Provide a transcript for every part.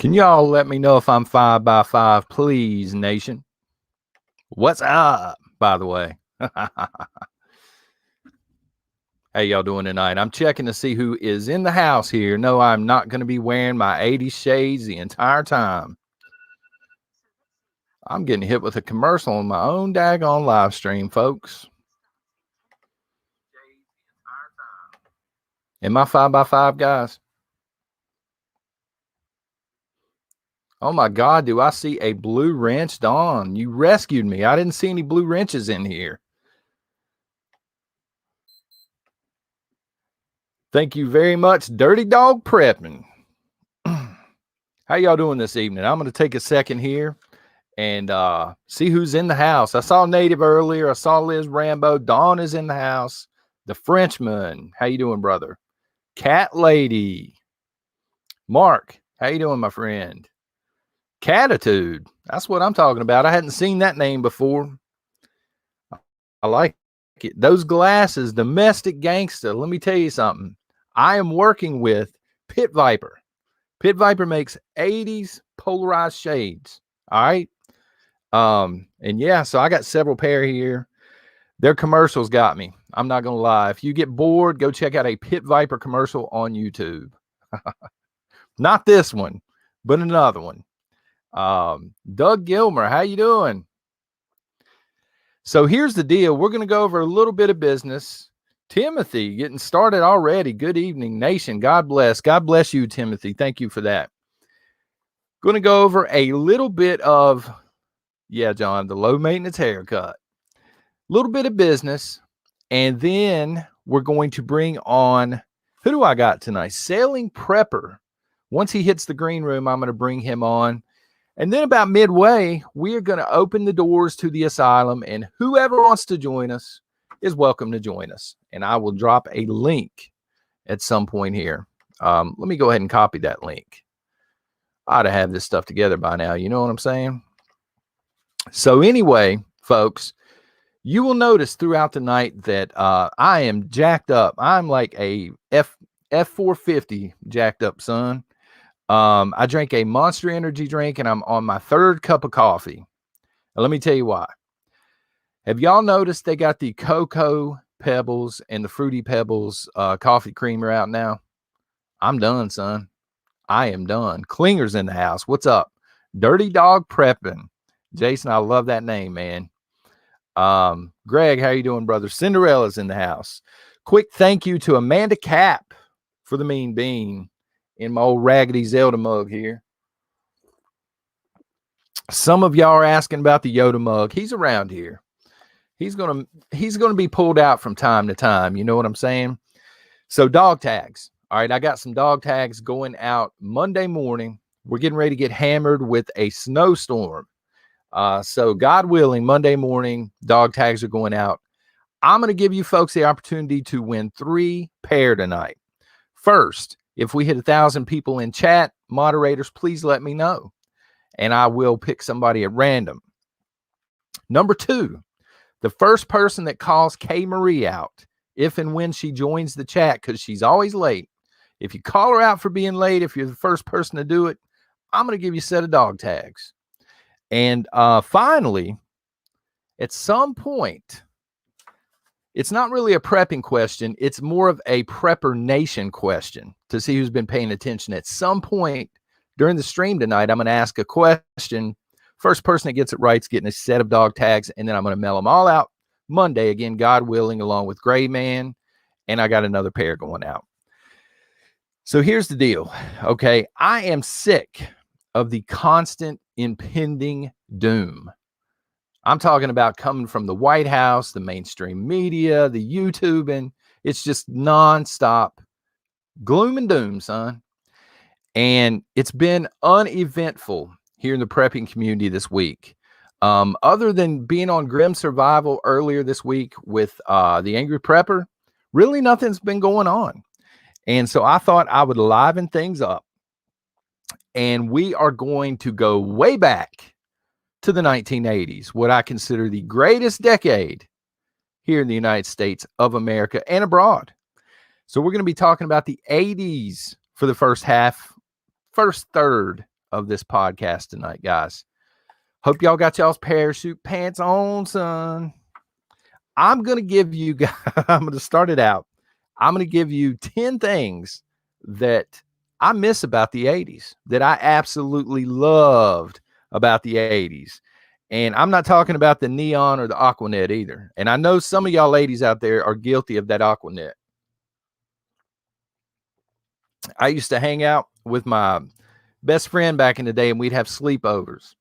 Can y'all let me know if I'm 5x5, please, nation? What's up, by the way? How y'all doing tonight? I'm checking to see who is in the house here. No, I'm not going to be wearing my 80s shades the entire time. I'm getting hit with a commercial on my own daggone live stream, folks. Am I 5x5, guys? Oh my God, do I see a blue wrench? Dawn, you rescued me. I didn't see any blue wrenches in here. Thank you very much, Dirty Dog Prepping. How y'all doing this evening? I'm going to take a second here and see who's in the house. I saw Native earlier. I saw Liz Rambo. Dawn is in the house. The Frenchman. How you doing, brother? Cat Lady. Mark. How you doing, my friend? Catitude. That's what I'm talking about. I hadn't seen that name before. I like it. Those glasses, domestic gangster. Let me tell you something. I am working with Pit Viper. Pit Viper makes 80s polarized shades. All right. And yeah, so I got several pair here. Their commercials got me. I'm not going to lie. If you get bored, go check out a Pit Viper commercial on YouTube. Not this one, but another one. Doug Gilmer, how you doing? So here's the deal. We're going to go over a little bit of business. Timothy getting started already. Good evening, nation. God bless. God bless you, Timothy. Thank you for that. Going to go over a little bit of, yeah, John, the low maintenance haircut. A little bit of business. And then we're going to bring on, who do I got tonight? Sailing Prepper. Once he hits the green room, I'm going to bring him on. And then about midway, we are going to open the doors to the asylum, and whoever wants to join us is welcome to join us. And I will drop a link at some point here. Let me go ahead and copy that link. I ought to have this stuff together by now. You know what I'm saying? So anyway, folks, you will notice throughout the night that I am jacked up. I'm like a F450 jacked up, son. I drank a Monster Energy drink, and I'm on my third cup of coffee. Now, let me tell you why. Have y'all noticed they got the Cocoa Pebbles and the Fruity Pebbles coffee creamer out now? I'm done, son. I am done. Klinger's in the house. What's up? Dirty Dog Prepping. Jason, I love that name, man. Greg, how you doing, brother? Cinderella's in the house. Quick thank you to Amanda Cap for the mean bean in my old raggedy Zelda mug here. Some of y'all are asking about the Yoda mug. He's around here. He's gonna be pulled out from time to time. You know what I'm saying? So dog tags. All right, I got some dog tags going out Monday morning. We're getting ready to get hammered with a snowstorm. So God willing, Monday morning, dog tags are going out. I'm going to give you folks the opportunity to win 3 pair tonight. First, if we hit 1,000 people in chat, moderators, please let me know, and I will pick somebody at random. Number 2, the first person that calls K Marie out, if and when she joins the chat, because she's always late. If you call her out for being late, if you're the first person to do it, I'm going to give you a set of dog tags. And finally, at some point, it's not really a prepping question. It's more of a Prepper Nation question to see who's been paying attention. At some point during the stream tonight, I'm going to ask a question. First person that gets it right is getting a set of dog tags, and then I'm going to mail them all out Monday, again, God willing, along with Gray Man, and I got another pair going out. So here's the deal, okay? I am sick of the constant impending doom. I'm talking about coming from the White House, the mainstream media, the YouTubing. It's just nonstop gloom and doom, son. And it's been uneventful here in the prepping community this week. Other than being on Grim Survival earlier this week with the Angry Prepper, really nothing's been going on. And so I thought I would liven things up. And we are going to go way back to the 1980s, what I consider the greatest decade here in the United States of America and abroad. So we're going to be talking about the 80s for the first third of this podcast tonight, guys. Hope y'all got y'all's parachute pants on, son. I'm going to give you guys, I'm going to start it out. I'm going to give you 10 things that I miss about the 80s, that I absolutely loved about the 80s. And I'm not talking about the neon or the Aquanet either. And I know some of y'all ladies out there are guilty of that Aquanet. I used to hang out with my best friend back in the day, and we'd have sleepovers.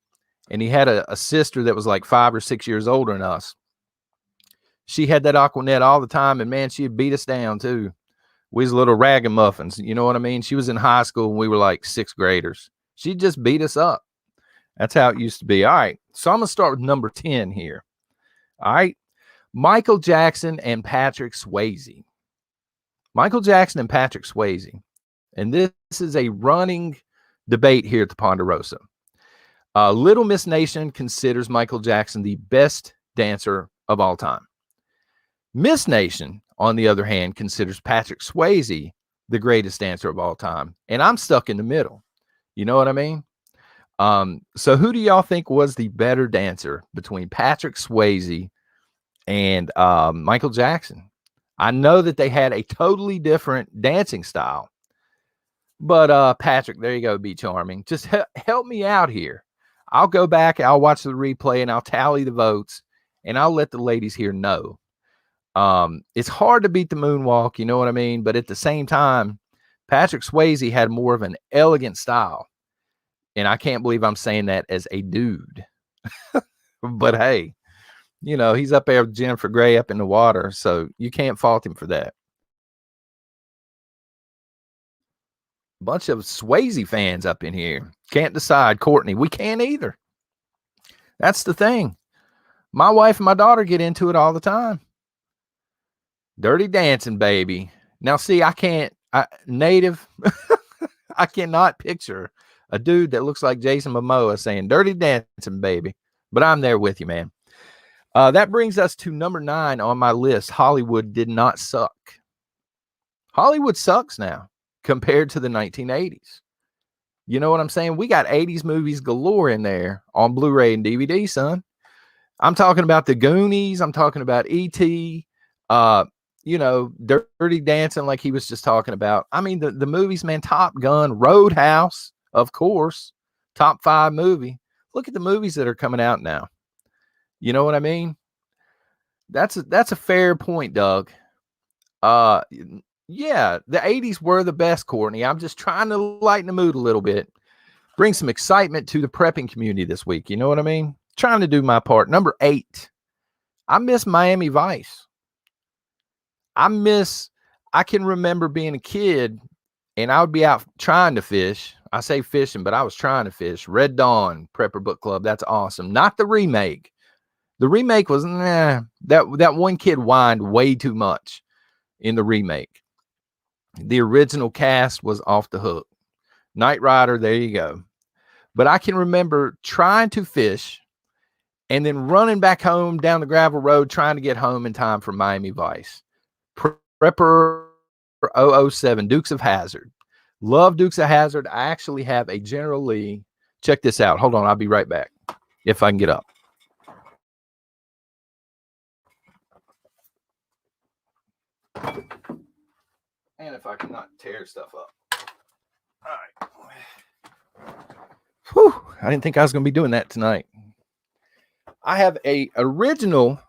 And he had a sister that was like 5 or 6 years older than us. She had that Aquanet all the time, and man, she'd beat us down too. We was little ragamuffins, you know what I mean? She was in high school and we were like 6th graders. She just beat us up. That's how it used to be. All right, so I'm going to start with number 10 here. All right, Michael Jackson and Patrick Swayze. Michael Jackson and Patrick Swayze. And this is a running debate here at the Ponderosa. Little Miss Nation considers Michael Jackson the best dancer of all time. Miss Nation, on the other hand, considers Patrick Swayze the greatest dancer of all time. And I'm stuck in the middle. You know what I mean? So who do y'all think was the better dancer between Patrick Swayze and Michael Jackson? I know that they had a totally different dancing style. But Patrick, there you go, Be Charming. Just help me out here. I'll go back, I'll watch the replay, and I'll tally the votes, and I'll let the ladies here know. It's hard to beat the moonwalk, you know what I mean? But at the same time, Patrick Swayze had more of an elegant style. And I can't believe I'm saying that as a dude. But hey, you know, he's up there with Jennifer Grey up in the water, so you can't fault him for that. Bunch of Swayze fans up in here. Can't decide, Courtney. We can't either. That's the thing. My wife and my daughter get into it all the time. Dirty Dancing, baby. Now, see, native, I cannot picture a dude that looks like Jason Momoa saying Dirty Dancing, baby. But I'm there with you, man. That brings us to number 9 on my list. Hollywood did not suck. Hollywood sucks now compared to the 1980s. You know what I'm saying? We got 80s movies galore in there on Blu-ray and DVD, son. I'm talking about the Goonies. I'm talking about E.T., you know, Dirty Dancing, like he was just talking about. I mean, the movies, man, Top Gun, Roadhouse, of course, top 5 movie. Look at the movies that are coming out now. You know what I mean? That's a fair point, Doug. Yeah, the 80s were the best, Courtney. I'm just trying to lighten the mood a little bit. Bring some excitement to the prepping community this week. You know what I mean? Trying to do my part. Number 8. I miss Miami Vice. I can remember being a kid and I would be out trying to fish. I say fishing, but I was trying to fish. Red Dawn, Prepper Book Club. That's awesome. Not the remake. The remake was, that one kid whined way too much in the remake. The original cast was off the hook. Knight Rider, there you go. But I can remember trying to fish and then running back home down the gravel road, trying to get home in time for Miami Vice. Prepper 007, Dukes of Hazzard. Love Dukes of Hazzard. I actually have a General Lee. Check this out. Hold on. I'll be right back if I can get up. And if I cannot tear stuff up. All right. Whew. I didn't think I was going to be doing that tonight. I have a original.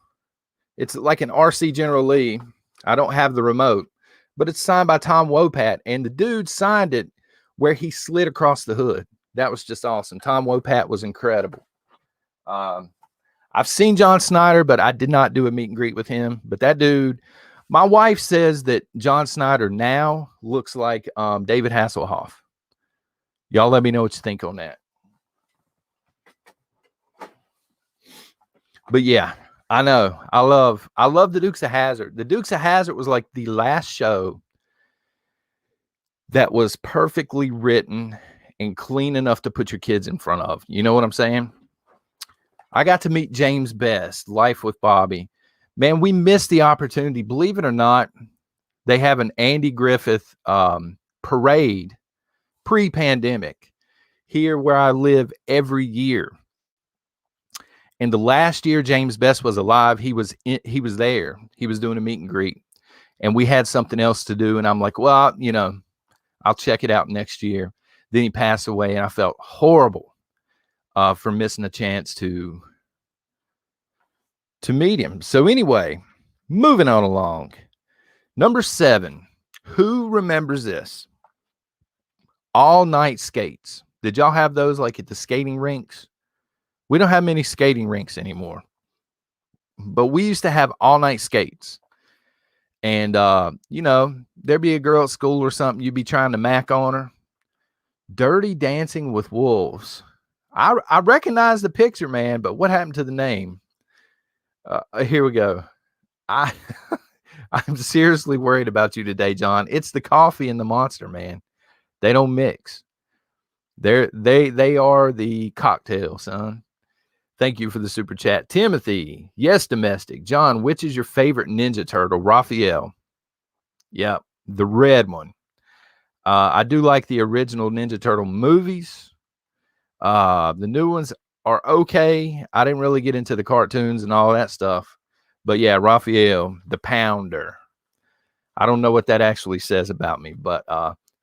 It's like an RC General Lee. I don't have the remote, but it's signed by Tom Wopat, and the dude signed it where he slid across the hood. That was just awesome. Tom Wopat was incredible. I've seen John Snyder, but I did not do a meet and greet with him. But that dude, my wife says that John Snyder now looks like David Hasselhoff. Y'all let me know what you think on that. But yeah, I know. I love the Dukes of Hazzard. The Dukes of Hazzard was like the last show that was perfectly written and clean enough to put your kids in front of. You know what I'm saying? I got to meet James Best, Life with Bobby. Man, we missed the opportunity. Believe it or not, they have an Andy Griffith parade pre-pandemic. here where I live every year. And the last year James Best was alive, he was there. He was doing a meet and greet. And we had something else to do. And I'm like, well, I'll check it out next year. Then he passed away, and I felt horrible for missing a chance to meet him. So anyway, moving on along. Number 7. Who remembers this? All-night skates. Did y'all have those like at the skating rinks? We don't have many skating rinks anymore. But we used to have all-night skates. And, there'd be a girl at school or something. You'd be trying to mac on her. Dirty Dancing with Wolves. I recognize the picture, man, but what happened to the name? Here we go. I'm seriously worried about you today, John. It's the coffee and the Monster, man. They don't mix. They are the cocktail, son. Thank you for the super chat. Timothy, yes, domestic. John, which is your favorite Ninja Turtle? Raphael. Yep, the red one. I do like the original Ninja Turtle movies. The new ones are okay. I didn't really get into the cartoons and all that stuff. But yeah, Raphael, the Pounder. I don't know what that actually says about me. But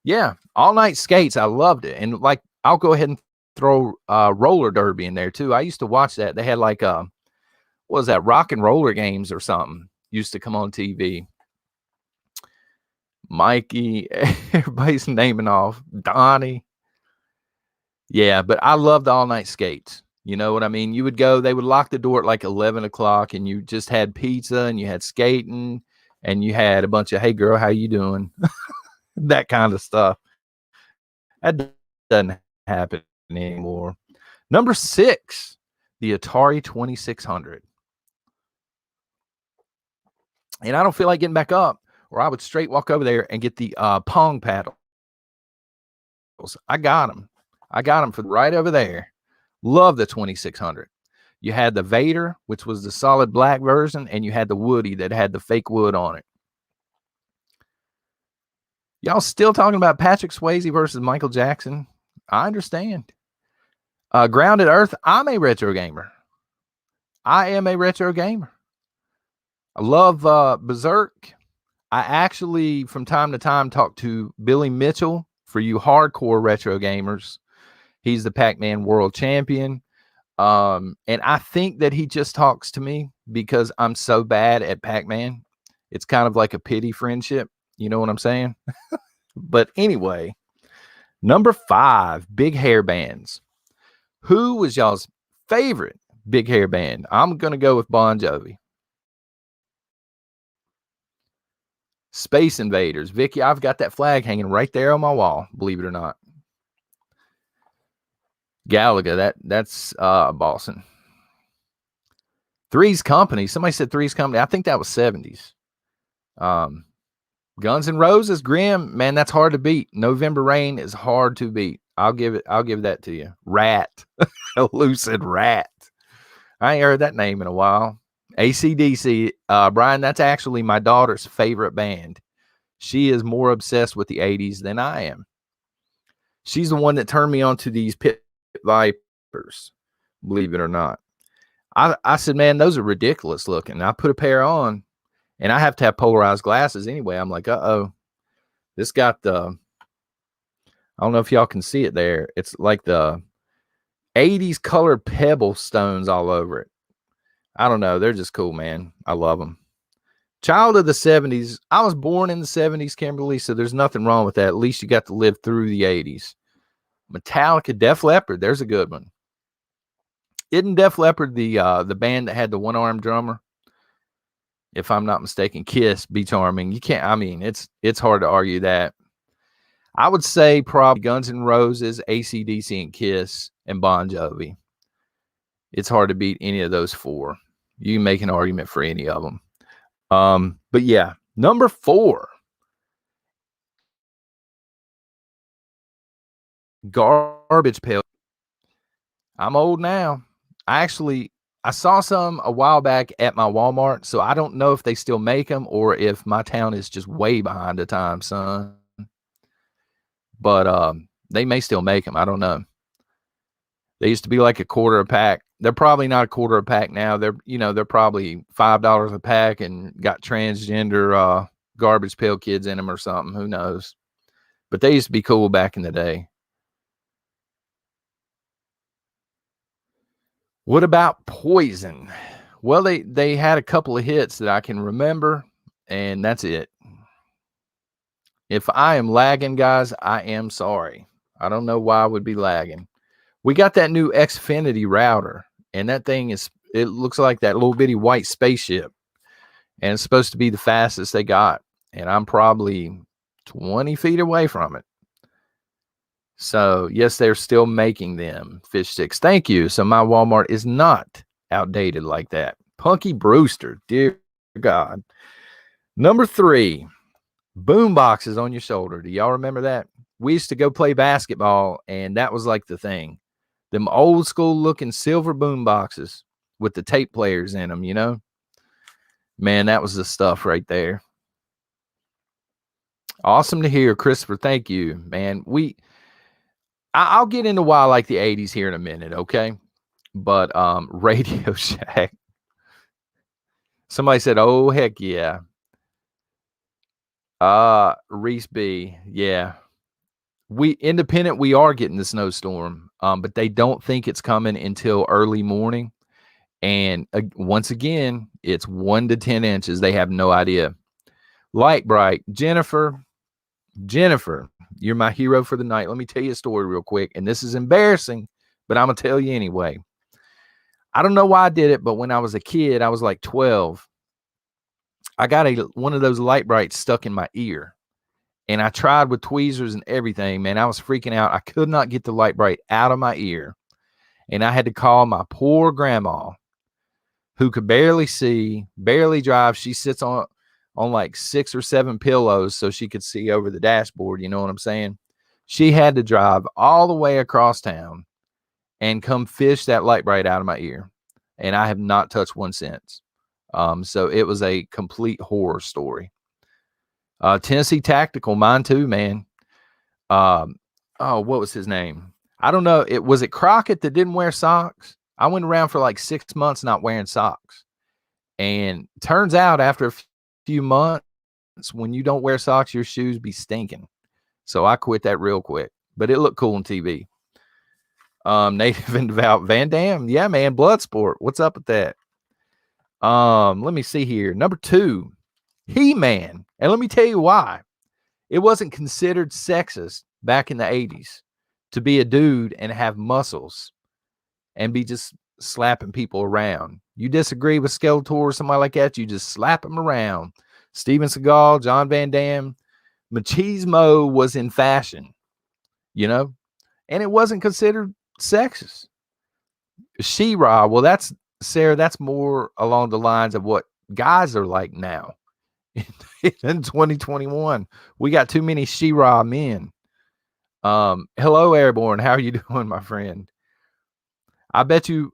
yeah, all-night skates, I loved it. And like, I'll go ahead and throw roller derby in there too. I used to watch that. They had like what was that, rock and roller games or something used to come on TV. Mikey, everybody's naming off. Donnie. Yeah, but I loved all-night skates. You know what I mean? You would go, they would lock the door at like 11 o'clock, and you just had pizza, and you had skating, and you had a bunch of, hey girl, how you doing? That kind of stuff. That doesn't happen anymore. Number 6, the Atari 2600. And I don't feel like getting back up, or I would straight walk over there and get the Pong paddles. I got them for right over there. Love the 2600. You had the Vader, which was the solid black version, and you had the Woody that had the fake wood on it. Y'all still talking about Patrick Swayze versus Michael Jackson? I understand. Grounded Earth, I'm a retro gamer. I am a retro gamer. I love Berserk. I actually, from time to time, talk to Billy Mitchell for you hardcore retro gamers. He's the Pac-Man world champion. And I think that he just talks to me because I'm so bad at Pac-Man. It's kind of like a pity friendship. You know what I'm saying? But anyway, number 5, big hair bands. Who was y'all's favorite big hair band? I'm going to go with Bon Jovi. Space Invaders. Vicky, I've got that flag hanging right there on my wall, believe it or not. Galaga, that's Boston. Three's Company. Somebody said Three's Company. I think that was 70s. Guns N' Roses, Grim, man, that's hard to beat. November Rain is hard to beat. I'll give that to you. Rat. Lucid Rat. I ain't heard that name in a while. AC/DC, Brian, that's actually my daughter's favorite band. She is more obsessed with the 80s than I am. She's the one that turned me on to these Pit Vipers, believe it or not. I said, man, those are ridiculous looking. I put a pair on, and I have to have polarized glasses anyway. I'm like, uh-oh. This got the, I don't know if y'all can see it there. It's like the 80s colored pebble stones all over it. I don't know. They're just cool, man. I love them. Child of the 70s. I was born in the 70s, Kimberly, so there's nothing wrong with that. At least you got to live through the 80s. Metallica, Def Leppard. There's a good one. Isn't Def Leppard the band that had the one-armed drummer? If I'm not mistaken, Kiss, Be Charming. You can't, I mean, it's hard to argue that. I would say probably Guns N' Roses, AC/DC, and Kiss, and Bon Jovi. It's hard to beat any of those 4. You can make an argument for any of them. But yeah, number 4. Garbage Pail. I'm old now. I saw some a while back at my Walmart, so I don't know if they still make them or if my town is just way behind the time, son. But they may still make them. I don't know. They used to be like a quarter a pack. They're probably not a quarter a pack now. They're probably $5 a pack and got transgender garbage pail kids in them or something. Who knows? But they used to be cool back in the day. What about Poison? Well, they had a couple of hits that I can remember, and that's it. If I am lagging, guys, I am sorry. I don't know why I would be lagging. We got that new Xfinity router, and that thing it looks like that little bitty white spaceship, and it's supposed to be the fastest they got, and I'm probably 20 feet away from it. So, yes, they're still making them fish sticks. Thank you. So my Walmart is not outdated like that. Punky Brewster, dear God. Number 3, boom boxes on your shoulder. Do y'all remember that? We used to go play basketball, and that was like the thing. Them old school looking silver boom boxes with the tape players in them, you know? Man, that was the stuff right there. Awesome to hear, Christopher. Thank you, man. I'll get into why I like the 80s here in a minute, okay? But Radio Shack. Somebody said, oh, heck yeah. Reese B. Yeah. We are getting the snowstorm, but they don't think it's coming until early morning. And once again, it's 1 to 10 inches. They have no idea. Light Bright, Jennifer, you're my hero for the night. Let me tell you a story real quick. And this is embarrassing, but I'm going to tell you anyway. I don't know why I did it, but when I was a kid, I was like 12. I got one of those Light Brights stuck in my ear. And I tried with tweezers and everything, man. I was freaking out. I could not get the Light Bright out of my ear. And I had to call my poor grandma, who could barely see, barely drive. She sits on like 6 or 7 pillows so she could see over the dashboard. You know what I'm saying? She had to drive all the way across town and come fish that Light Bright out of my ear. And I have not touched one since. So it was a complete horror story. Tennessee Tactical, mine too, man. What was his name? I don't know. Was it Crockett that didn't wear socks? I went around for like 6 months not wearing socks. And turns out after a few months, when you don't wear socks, your shoes be stinking. So I quit that real quick. But it looked cool on TV. Native and Devout Van Dam. Yeah, man. Bloodsport. What's up with that? Let me see here. Number 2, He-Man. And let me tell you why. It wasn't considered sexist back in the 80s to be a dude and have muscles and be just slapping people around. You disagree with Skeletor or somebody like that, you just slap them around. Steven Seagal, John Van Damme, machismo was in fashion, you know, and it wasn't considered sexist. She-Ra, well, that's Sarah, that's more along the lines of what guys are like now. In 2021, we got too many She-Ra men. Hello, Airborne. How are you doing, my friend? I bet you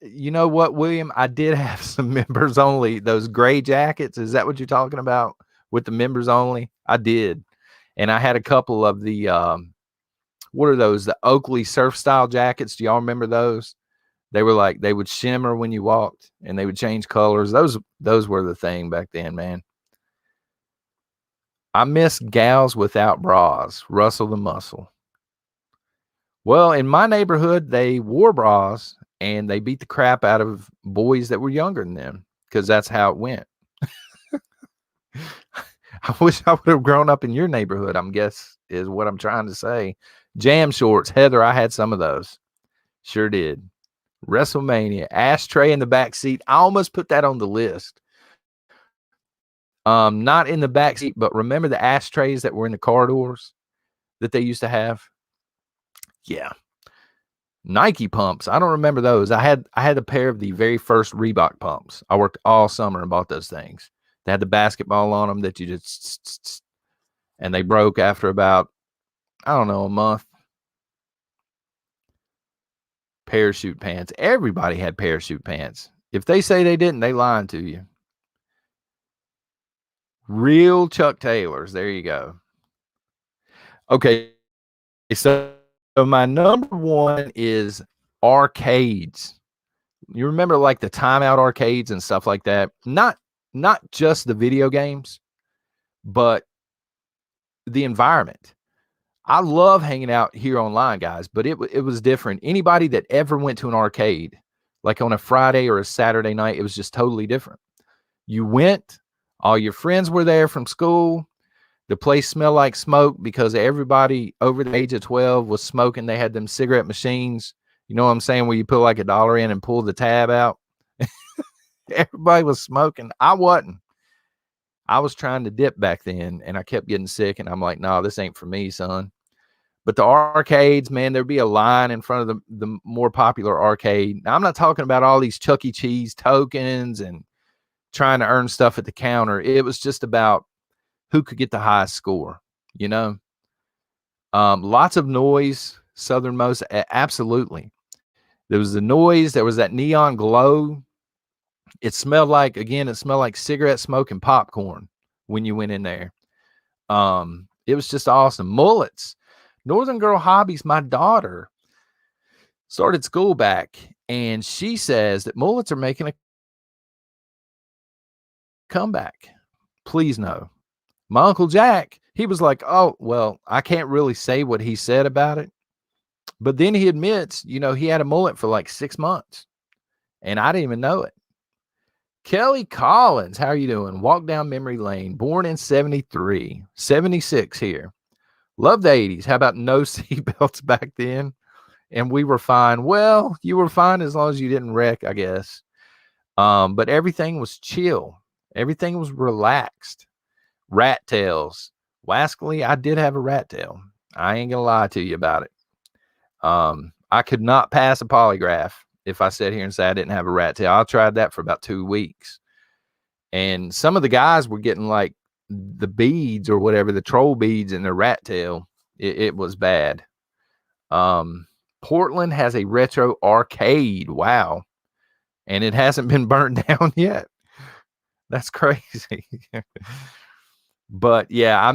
know what, William? I did have some members only, those gray jackets. Is that what you're talking about with the members only? I did. And I had a couple of the, what are those? The Oakley surf style jackets. Do y'all remember those? They were like, they would shimmer when you walked and they would change colors. Those were the thing back then, man. I miss gals without bras. Russell the Muscle. Well, in my neighborhood, they wore bras and they beat the crap out of boys that were younger than them because that's how it went. I wish I would have grown up in your neighborhood, I guess, is what I'm trying to say. Jam shorts. Heather, I had some of those. Sure did. WrestleMania. Ashtray in the back seat. I almost put that on the list. Not in the back seat, but remember the ashtrays that were in the corridors that they used to have? Yeah. Nike pumps. I don't remember those. I had a pair of the very first Reebok pumps. I worked all summer and bought those things. They had the basketball on them that you just, and they broke after about, I don't know, a month. Parachute pants. Everybody had parachute pants. If they say they didn't, they lying to you. Real Chuck Taylors. There you go. Okay. So my number 1 is arcades. You remember like the timeout arcades and stuff like that? Not just the video games, but the environment. I love hanging out here online, guys, but it was different. Anybody that ever went to an arcade, like on a Friday or a Saturday night, it was just totally different. You went, all your friends were there from school. The place smelled like smoke because everybody over the age of 12 was smoking. They had them cigarette machines. You know what I'm saying? Where you put like $1 in and pull the tab out. Everybody was smoking. I wasn't. I was trying to dip back then, and I kept getting sick. And I'm like, no, this ain't for me, son. But the arcades, man, there'd be a line in front of the more popular arcade. Now, I'm not talking about all these Chuck E. Cheese tokens and trying to earn stuff at the counter. It was just about who could get the highest score, you know? Lots of noise, southernmost, absolutely. There was the noise. There was that neon glow. It smelled like cigarette smoke and popcorn when you went in there. It was just awesome. Mullets. Northern Girl Hobbies, my daughter started school back, and she says that mullets are making a comeback. Please no. My Uncle Jack, he was like, oh, well, I can't really say what he said about it. But then he admits, you know, he had a mullet for like 6 months, and I didn't even know it. Kelly Collins, how are you doing? Walk down memory lane, born in 73, 76 here. Love the 80s. How about no seatbelts back then? And we were fine. Well, you were fine as long as you didn't wreck, I guess. But everything was chill. Everything was relaxed. Rat tails. Wascally, I did have a rat tail. I ain't gonna lie to you about it. I could not pass a polygraph if I sat here and said I didn't have a rat tail. I tried that for about 2 weeks. And some of the guys were getting like the beads or whatever, the troll beads in their rat tail. It was bad. Portland has a retro arcade. Wow. And it hasn't been burned down yet. That's crazy. But yeah, I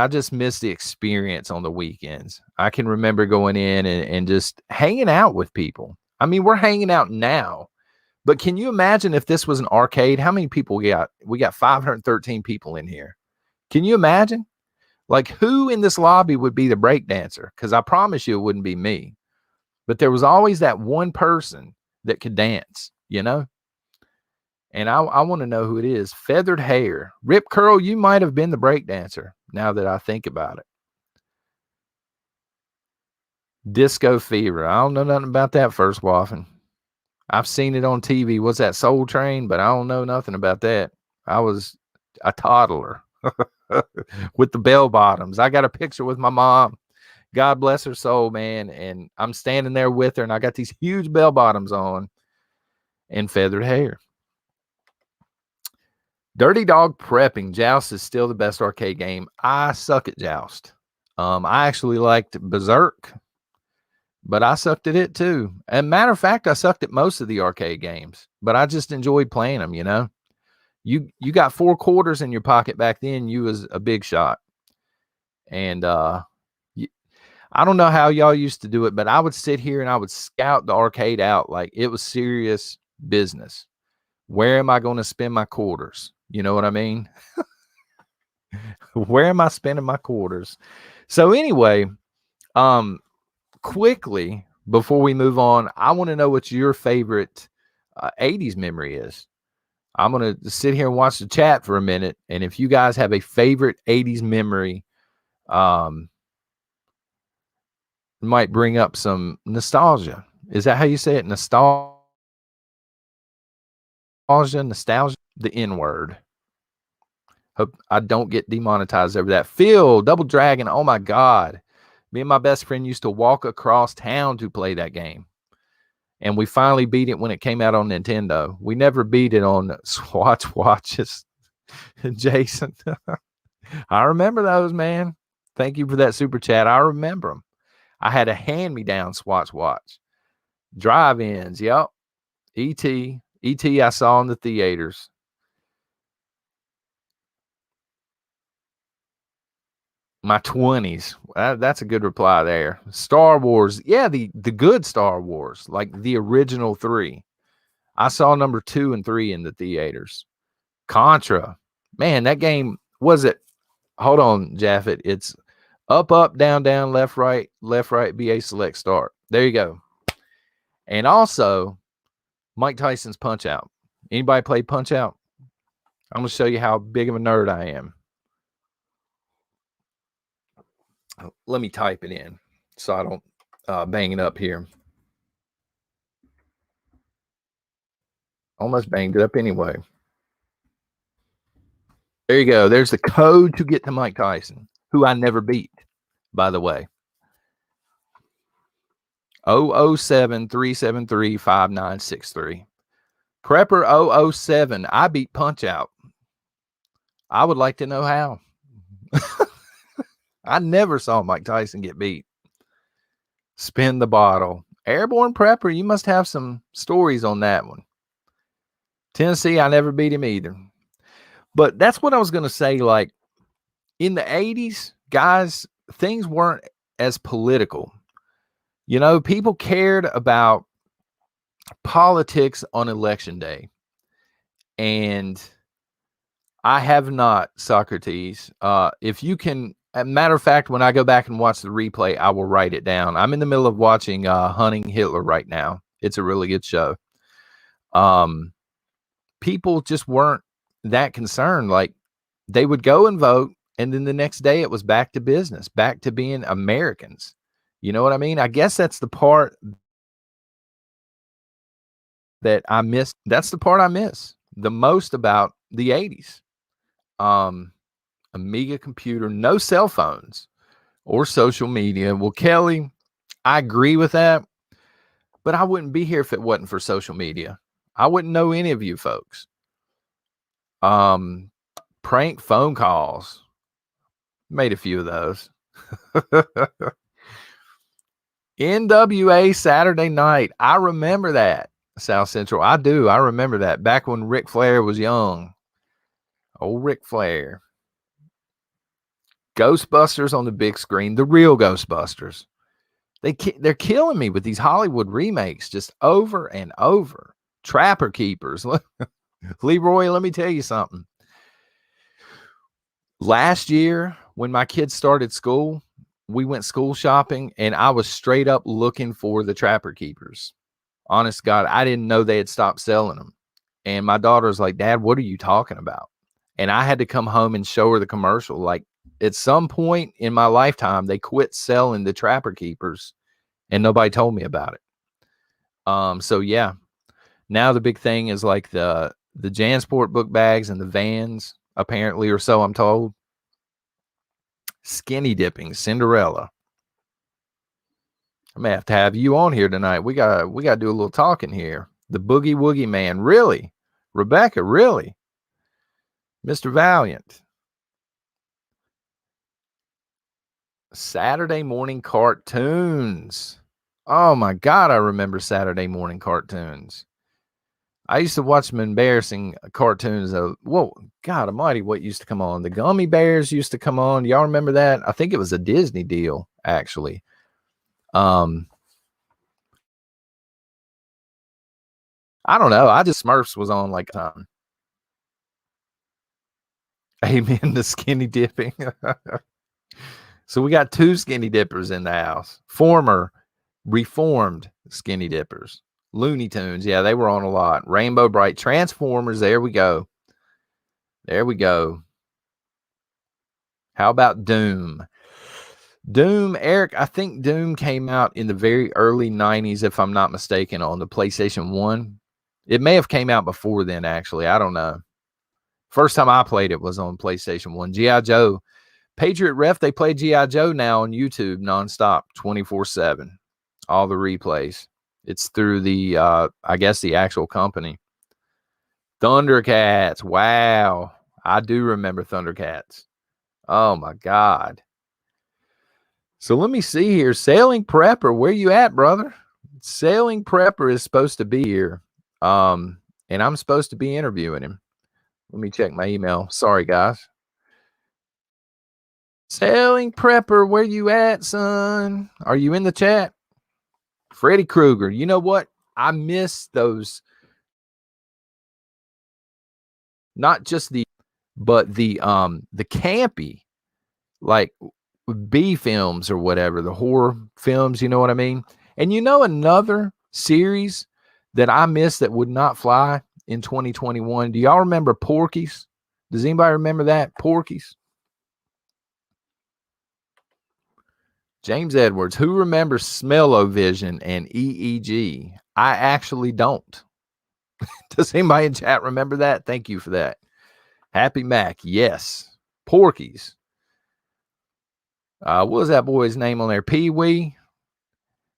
just miss the experience on the weekends. I can remember going in and just hanging out with people. I mean, we're hanging out now, but can you imagine if this was an arcade? How many people we got? We got 513 people in here. Can you imagine? Like, who in this lobby would be the break dancer? Because I promise you it wouldn't be me. But there was always that one person that could dance, you know? And I want to know who it is. Feathered hair. Rip Curl, you might have been the break dancer now that I think about it. Disco Fever. I don't know nothing about that, First Waffen. I've seen it on TV. What's that, Soul Train? But I don't know nothing about that. I was a toddler with the bell bottoms. I got a picture with my mom. God bless her soul, man. And I'm standing there with her, and I got these huge bell bottoms on and feathered hair. Dirty Dog Prepping. Joust is still the best arcade game. I suck at Joust. I actually liked Berserk, but I sucked at it too. And matter of fact, I sucked at most of the arcade games, but I just enjoyed playing them, you know? You got 4 quarters in your pocket back then, you was a big shot. And I don't know how y'all used to do it, but I would sit here and I would scout the arcade out like it was serious business. Where am I going to spend my quarters? You know what I mean? Where am I spending my quarters? So anyway, quickly, before we move on, I want to know what your favorite 80s memory is. I'm going to sit here and watch the chat for a minute. And if you guys have a favorite 80s memory, it might bring up some nostalgia. Is that how you say it? Nostalgia, the N word. Hope I don't get demonetized over that. Phil, Double Dragon. Oh my God. Me and my best friend used to walk across town to play that game. And we finally beat it when it came out on Nintendo. We never beat it on Swatch Watches. Jason. I remember those, man. Thank you for that super chat. I remember them. I had a hand-me-down Swatch Watch. Drive-ins, yep. E.T. I saw in the theaters. My 20s. That's a good reply there. Star Wars. Yeah, the good Star Wars, like the original 3. I saw number 2 and 3 in the theaters. Contra. Man, that game was it. Hold on, Jaffet. It's up, up, down, down, left, right, BA select start. There you go. And also Mike Tyson's Punch Out. Anybody play Punch Out? I'm going to show you how big of a nerd I am. Let me type it in so I don't bang it up here. Almost banged it up anyway. There you go. There's the code to get to Mike Tyson, who I never beat, by the way. 007-373-5963. Prepper 007. I beat Punch Out. I would like to know how. I never saw Mike Tyson get beat. Spin the bottle. Airborne Prepper, you must have some stories on that one. Tennessee, I never beat him either. But that's what I was going to say. Like in the 80s, guys, things weren't as political. You know, people cared about politics on election day. And I have not, Socrates. If you can, as a matter of fact, when I go back and watch the replay, I will write it down. I'm in the middle of watching Hunting Hitler right now. It's a really good show. People just weren't that concerned. Like they would go and vote, and then the next day it was back to business, back to being Americans. You know what I mean? I guess that's the part that I miss. That's the part I miss the most about the 80s. Amiga computer, no cell phones or social media. Well, Kelly, I agree with that, but I wouldn't be here if it wasn't for social media. I wouldn't know any of you folks. Prank phone calls. Made a few of those. NWA Saturday night. I remember that. South Central. I do. I remember that. Back when Ric Flair was young. Old Ric Flair. Ghostbusters on the big screen. The real Ghostbusters. They're killing me with these Hollywood remakes just over and over. Trapper Keepers. Leroy, let me tell you something. Last year, when my kids started school, we went school shopping, and I was straight up looking for the Trapper Keepers. Honest God, I didn't know they had stopped selling them. And my daughter's like, Dad, what are you talking about? And I had to come home and show her the commercial. Like at some point in my lifetime, they quit selling the Trapper Keepers, and nobody told me about it. So yeah, now the big thing is like the Jansport book bags and the Vans, apparently, or so I'm told. Skinny dipping, Cinderella. I may have to have you on here tonight. We got to do a little talking here. The Boogie Woogie Man, really? Rebecca, really? Mr. Valiant. Saturday morning cartoons. Oh my God, I remember Saturday morning cartoons. I used to watch some embarrassing cartoons. Whoa, God almighty, what used to come on? The Gummy Bears used to come on. Y'all remember that? I think it was a Disney deal, actually. I don't know. I just Smurfs was on like time. Amen to skinny dipping. So we got 2 skinny dippers in the house. Former reformed skinny dippers. Looney Tunes. Yeah, they were on a lot. Rainbow Bright. Transformers. There we go. There we go. How about Doom? Doom, Eric, I think Doom came out in the very early 90s, if I'm not mistaken, on the PlayStation 1. It may have came out before then, actually. I don't know. First time I played it was on PlayStation 1. G.I. Joe. Patriot Ref, they play G.I. Joe now on YouTube nonstop, 24/7. All the replays. It's through the, I guess, the actual company. Thundercats. Wow. I do remember Thundercats. Oh, my God. So let me see here. Sailing Prepper, where you at, brother? Sailing Prepper is supposed to be here. And I'm supposed to be interviewing him. Let me check my email. Sorry, guys. Sailing Prepper, where you at, son? Are you in the chat? Freddy Krueger. You know what? I miss those. Not just but the campy, like B films or whatever, the horror films, you know what I mean? And you know another series that I miss that would not fly in 2021. Do y'all remember Porky's? Does anybody remember that? Porky's? James Edwards, who remembers Smell-O-Vision and EEG? I actually don't. Does anybody in chat remember that? Thank you for that. Happy Mac, yes. Porky's. What was that boy's name on there? Pee-wee.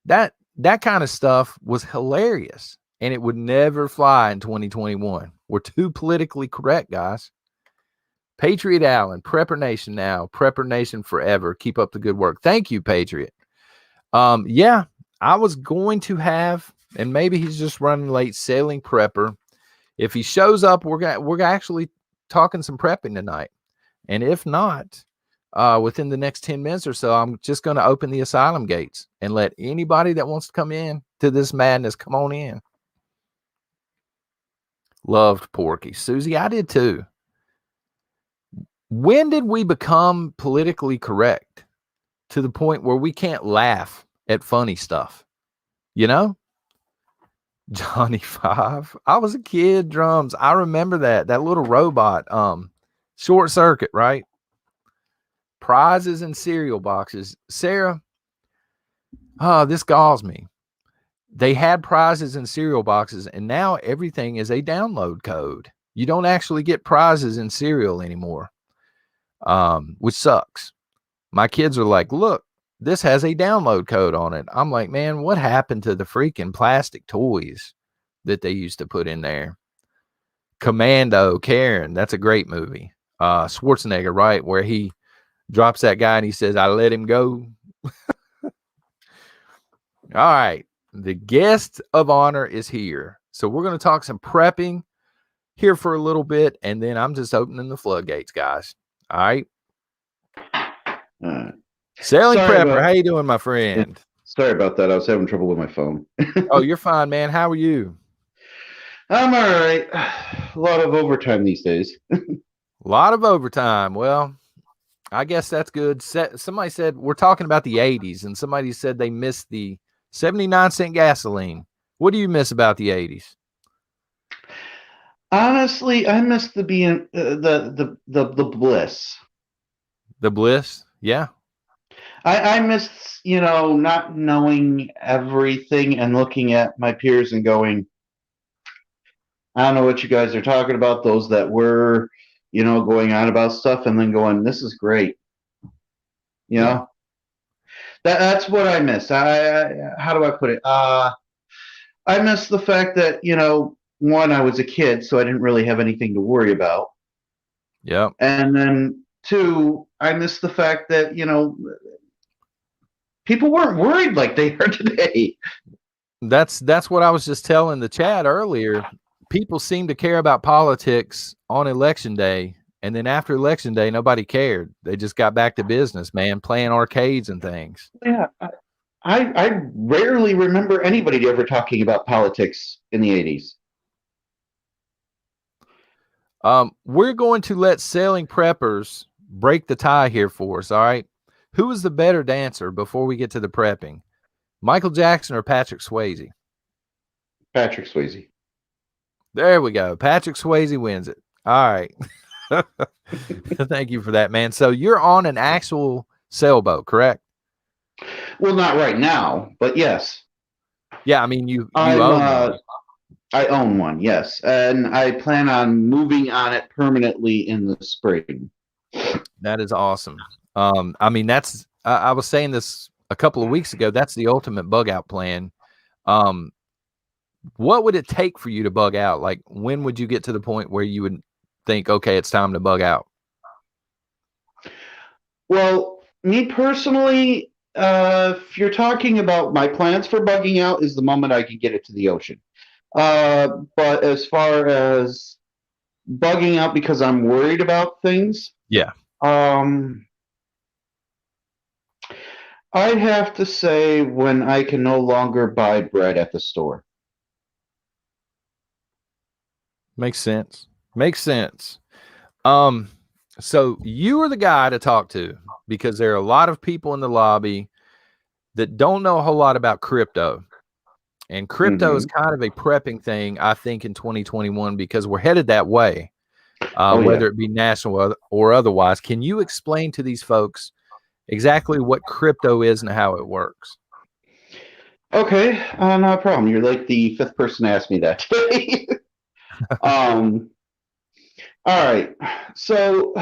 That kind of stuff was hilarious, and it would never fly in 2021. We're too politically correct, guys. Patriot Allen, Prepper Nation now, Prepper Nation forever. Keep up the good work. Thank you, Patriot. Yeah, I was going to have, and maybe he's just running late, Sailing Prepper. If he shows up, we're actually talking some prepping tonight. And if not, within the next 10 minutes or so, I'm just going to open the asylum gates and let anybody that wants to come in to this madness come on in. Loved Porky. Susie, I did too. When did we become politically correct to the point where we can't laugh at funny stuff? You know? Johnny Five. I was a kid, drums. I remember that little robot, Short Circuit, right? Prizes and cereal boxes. Sarah, this galls me. They had prizes and cereal boxes, and now everything is a download code. You don't actually get prizes in cereal anymore, which sucks. My kids are like, look, this has a download code on it. I'm like, man, what happened to the freaking plastic toys that they used to put in there? Commando, Karen, that's a great movie. Schwarzenegger, right? Where he drops that guy and he says, I let him go. All right. The guest of honor is here. So we're going to talk some prepping here for a little bit, and then I'm just opening the floodgates, guys. All right. Sailing Prepper, how you doing, my friend? Sorry about that. I was having trouble with my phone. Oh, you're fine, man. How are you? I'm all right. A lot of overtime these days. A lot of overtime. Well, I guess that's good. Somebody said we're talking about the 80s, and somebody said they missed the 79-cent gasoline. What do you miss about the 80s? Honestly, I miss the bliss. The bliss? Yeah. I miss, not knowing everything and looking at my peers and going, I don't know what you guys are talking about. Those that were, going on about stuff and then going, this is great. You know, that's what I miss. How do I put it? I miss the fact that, one, I was a kid, so I didn't really have anything to worry about. Yeah. And then two, I miss the fact that, people weren't worried like they are today. That's what I was just telling the chat earlier. People seem to care about politics on election day, and then after election day, nobody cared. They just got back to business, man, playing arcades and things. Yeah, I rarely remember anybody ever talking about politics in the 80s. We're going to let Sailing Preppers break the tie here for us, all right? Who is the better dancer before we get to the prepping? Michael Jackson or Patrick Swayze? Patrick Swayze. There we go. Patrick Swayze wins it. All right. Thank you for that, man. So you're on an actual sailboat, correct? Well, not right now, but yes. Yeah, I mean, you own one. I own one, yes. And I plan on moving on it permanently in the spring. That is awesome. I mean, that's I was saying this a couple of weeks ago. That's the ultimate bug out plan. What would it take for you to bug out? Like, when would you get to the point where you would think, okay, it's time to bug out? Well, me personally, if you're talking about my plans for bugging out, is the moment I can get it to the ocean. But as far as bugging out because I'm worried about things, yeah. I have to say when I can no longer buy bread at the store. Makes sense. Makes sense. Um, so you are the guy to talk to because there are a lot of people in the lobby that don't know a whole lot about crypto. And crypto is Hmm. kind of a prepping thing, I think, in 2021 because we're headed that way, Oh yeah. whether it be national or otherwise. Can you explain to these folks exactly what crypto is and how it works? Okay, no problem. You're like the fifth person to ask me that today. um, all right. So,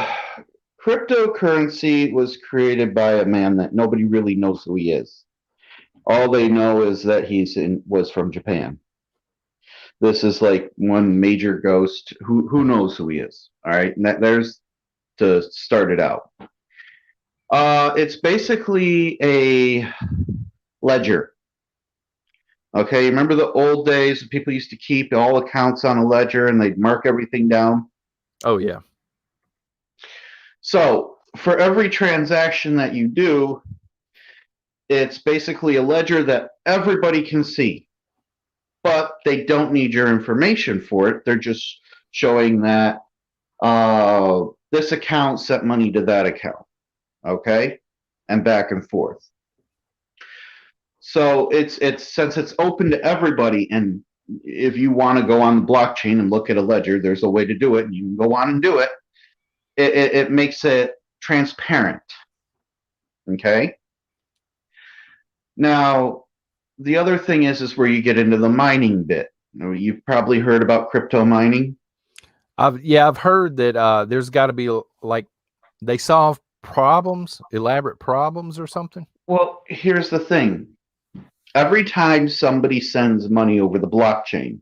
cryptocurrency was created by a man that nobody really knows who he is. All they know is that was from Japan. This is like one major ghost. Who knows who he is? All right, and there's to start it out. It's basically a ledger. Okay, remember the old days? People used to keep all accounts on a ledger and they'd mark everything down. Oh, yeah. So for every transaction that you do, it's basically a ledger that everybody can see, but they don't need your information for it. They're just showing that this account sent money to that account, okay, and back and forth. So it's since it's open to everybody, and if you want to go on the blockchain and look at a ledger, there's a way to do it, and you can go on and do it. It makes it transparent. Okay. Now, the other thing is where you get into the mining bit. You've probably heard about crypto mining. I've heard that there's got to be like they solve problems, elaborate problems or something. Well, here's the thing. Every time somebody sends money over the blockchain,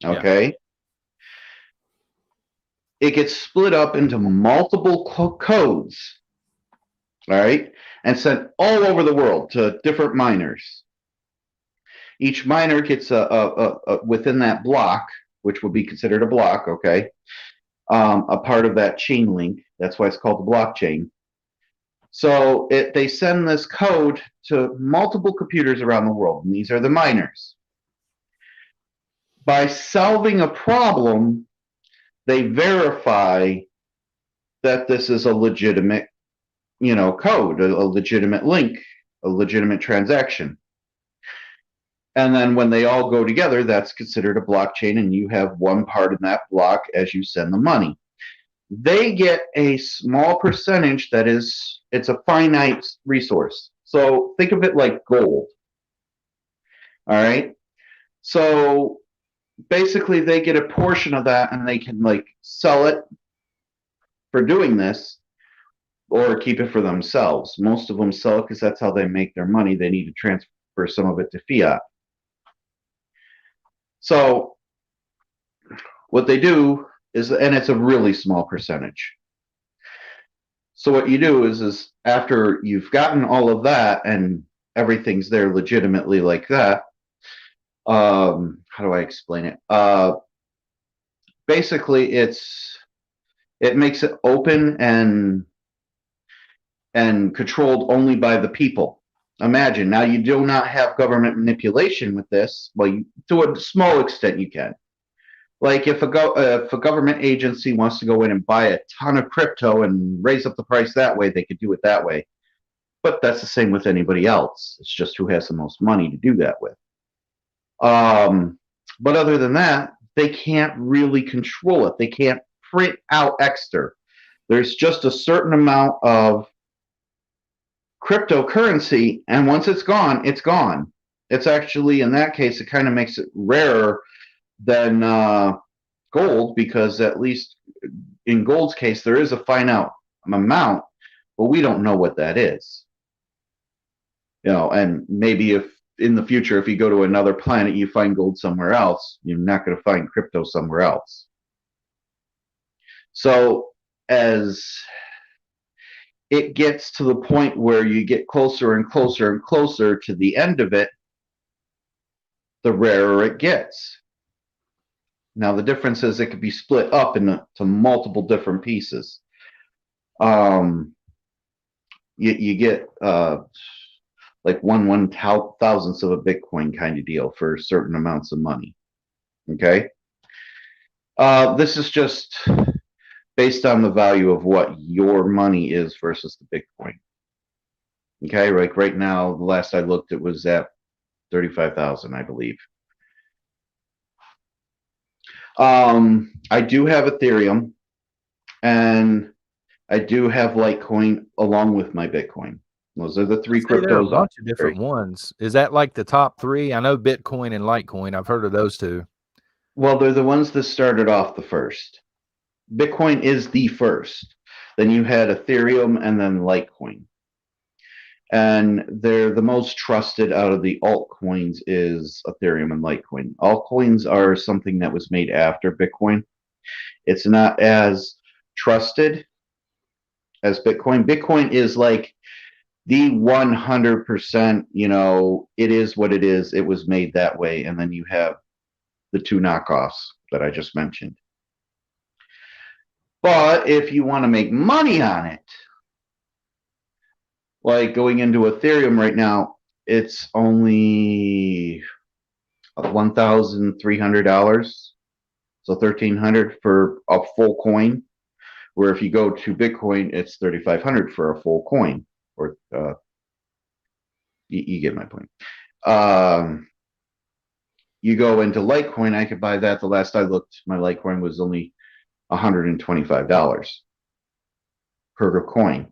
Yeah. okay, it gets split up into multiple codes, all right, and sent all over the world to different miners. Each miner gets a within that block, which would be considered a block, okay, a part of that chain link. That's why it's called the blockchain. So they send this code to multiple computers around the world, and these are the miners. By solving a problem, they verify that this is a legitimate, code, a legitimate link, a legitimate transaction. And then when they all go together, that's considered a blockchain, and you have one part in that block as you send the money. They get a small percentage it's a finite resource. So think of it like gold. All right. So basically they get a portion of that and they can like sell it for doing this or keep it for themselves. Most of them sell it because that's how they make their money. They need to transfer some of it to fiat. So what they do is, and it's a really small percentage. So what you do is after you've gotten all of that and everything's there legitimately like that, how do I explain it? Basically, it makes it open and controlled only by the people. Imagine now you do not have government manipulation with this. Well, to a small extent, you can. Like if a government agency wants to go in and buy a ton of crypto and raise up the price that way, they could do it that way. But that's the same with anybody else. It's just who has the most money to do that with. But other than that, they can't really control it. They can't print out extra. There's just a certain amount of cryptocurrency, and once it's gone, it's gone. It's actually, in that case, it kind of makes it rarer than gold because at least in gold's case, there is a finite amount, but we don't know what that is. And maybe if in the future, if you go to another planet, you find gold somewhere else, you're not going to find crypto somewhere else. So as it gets to the point where you get closer and closer and closer to the end of it, the rarer it gets. Now, the difference is it could be split up into multiple different pieces. You get like one thousandth of a Bitcoin kind of deal for certain amounts of money. Okay. This is just based on the value of what your money is versus the Bitcoin. Okay, like right now, the last I looked, it was at 35,000, I believe. I do have Ethereum, and I do have Litecoin along with my Bitcoin. Those are the three cryptos. There are a bunch of different ones. Is that like the top three? I know Bitcoin and Litecoin. I've heard of those two. Well, they're the ones that started off the first. Bitcoin is the first. Then you had Ethereum and then Litecoin. And they're the most trusted out of the altcoins is Ethereum and Litecoin. Altcoins are something that was made after Bitcoin. It's not as trusted as Bitcoin. Bitcoin is like the 100%, it is what it is. It was made that way. And then you have the two knockoffs that I just mentioned. But if you want to make money on it, like going into Ethereum right now, it's only $1,300, so $1,300 for a full coin. Where if you go to Bitcoin, it's $3,500 for a full coin. Or you get my point. You go into Litecoin, I could buy that. The last I looked, my Litecoin was only $125 per coin.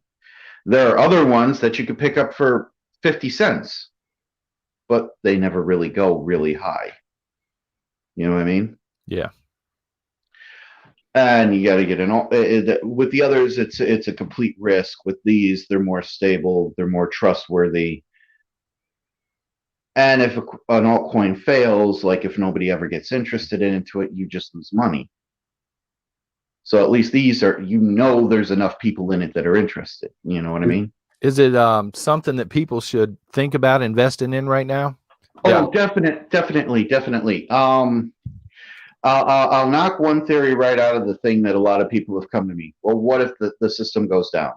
There are other ones that you could pick up for 50 cents, but they never really go really high. You know what I mean? Yeah. And you got to get with the others, it's a complete risk. With these, they're more stable, they're more trustworthy. And if an altcoin fails, like if nobody ever gets interested into it, you just lose money. So at least these are, there's enough people in it that are interested. You know what I mean? Is it something that people should think about investing in right now? Oh, yeah. Definitely. I'll knock one theory right out of the thing that a lot of people have come to me. Well, what if the system goes down?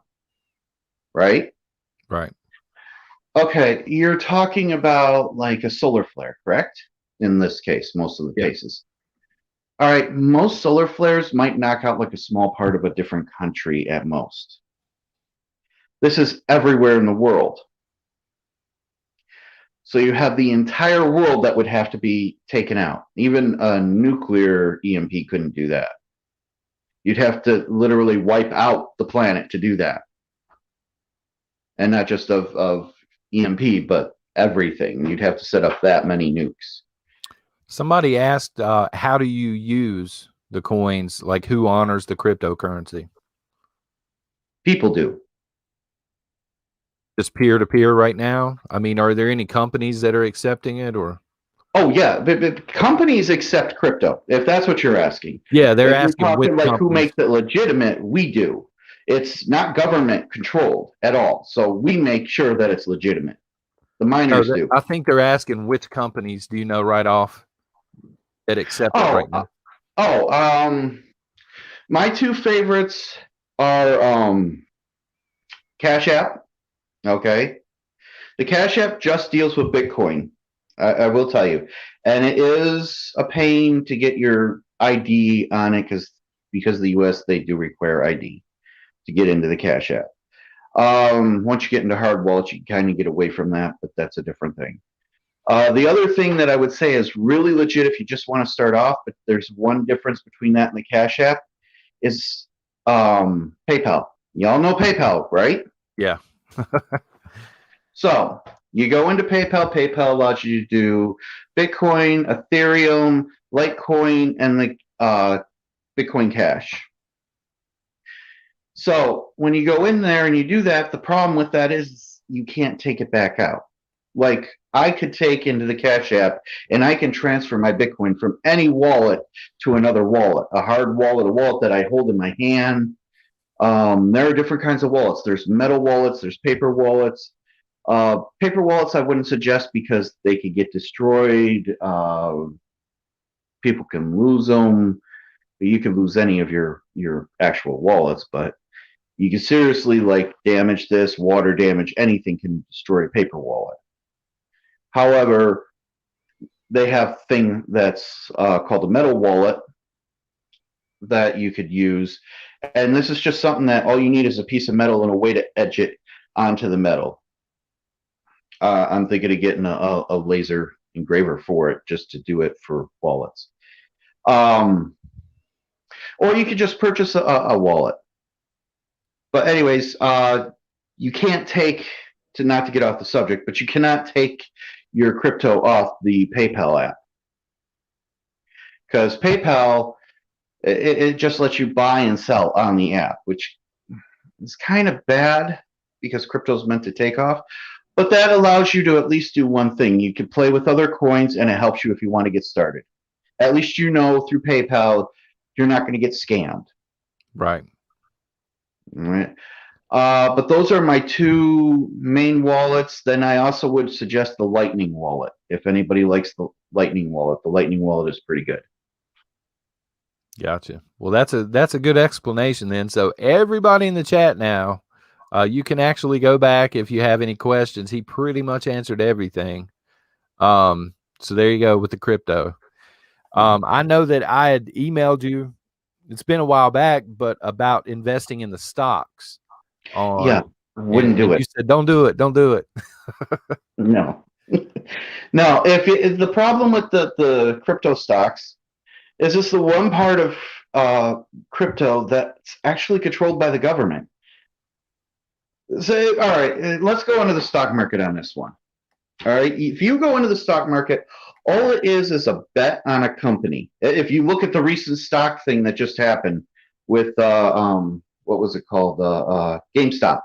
Right? Right. Okay, you're talking about like a solar flare, correct? In this case, most of the cases. All right, most solar flares might knock out like a small part of a different country at most. This is everywhere in the world. So you have the entire world that would have to be taken out. Even a nuclear EMP couldn't do that. You'd have to literally wipe out the planet to do that. And not just of EMP, but everything. You'd have to set up that many nukes. Somebody asked, how do you use the coins? Like, who honors the cryptocurrency? People do. Just peer-to-peer right now? I mean, are there any companies that are accepting it, or? Oh, yeah. But companies accept crypto, if that's what you're asking. Yeah, they're asking which like companies. Who makes it legitimate? We do. It's not government controlled at all. So we make sure that it's legitimate. The miners do. I think they're asking which companies, do you know right off, that accept it right now? My two favorites are Cash App. Okay. The Cash App just deals with Bitcoin. I will tell you. And it is a pain to get your ID on it because the US, they do require ID to get into the Cash App. Once you get into hard wallets, you can kind of get away from that, but that's a different thing. The other thing that I would say is really legit if you just want to start off, but there's one difference between that and the Cash App, is PayPal. Y'all know PayPal, right? Yeah. So you go into PayPal. PayPal allows you to do Bitcoin, Ethereum, Litecoin, and the Bitcoin Cash. So when you go in there and you do that, the problem with that is you can't take it back out. Like I could take into the Cash App and I can transfer my Bitcoin from any wallet to another wallet, a hard wallet, a wallet that I hold in my hand. There are different kinds of wallets. There's metal wallets, there's paper wallets. Paper wallets I wouldn't suggest because they could get destroyed. People can lose them. You can lose any of your actual wallets, but you can seriously like damage this, water damage, anything can destroy a paper wallet. However, they have thing that's called a metal wallet that you could use. And this is just something that all you need is a piece of metal and a way to etch it onto the metal. I'm thinking of getting a laser engraver for it just to do it for wallets. Or you could just purchase a wallet. But anyways, you can't take, not to get off the subject, but you cannot take your crypto off the PayPal app. Because PayPal, it just lets you buy and sell on the app, which is kind of bad because crypto is meant to take off. But that allows you to at least do one thing. You can play with other coins, and it helps you if you want to get started. At least you know through PayPal you're not going to get scammed. Right. All right. But those are my two main wallets. Then I also would suggest the Lightning wallet. If anybody likes the Lightning wallet is pretty good. Gotcha. Well, that's a good explanation then. So everybody in the chat now, you can actually go back if you have any questions. He pretty much answered everything. So there you go with the crypto. I know that I had emailed you. It's been a while back, but about investing in the stocks. Yeah, wouldn't do it. You said, don't do it. Don't do it. No. No, if the problem with the crypto stocks is this the one part of crypto that's actually controlled by the government. So, all right, let's go into the stock market on this one. All right, if you go into the stock market, all it is a bet on a company. If you look at the recent stock thing that just happened with what was it called? GameStop,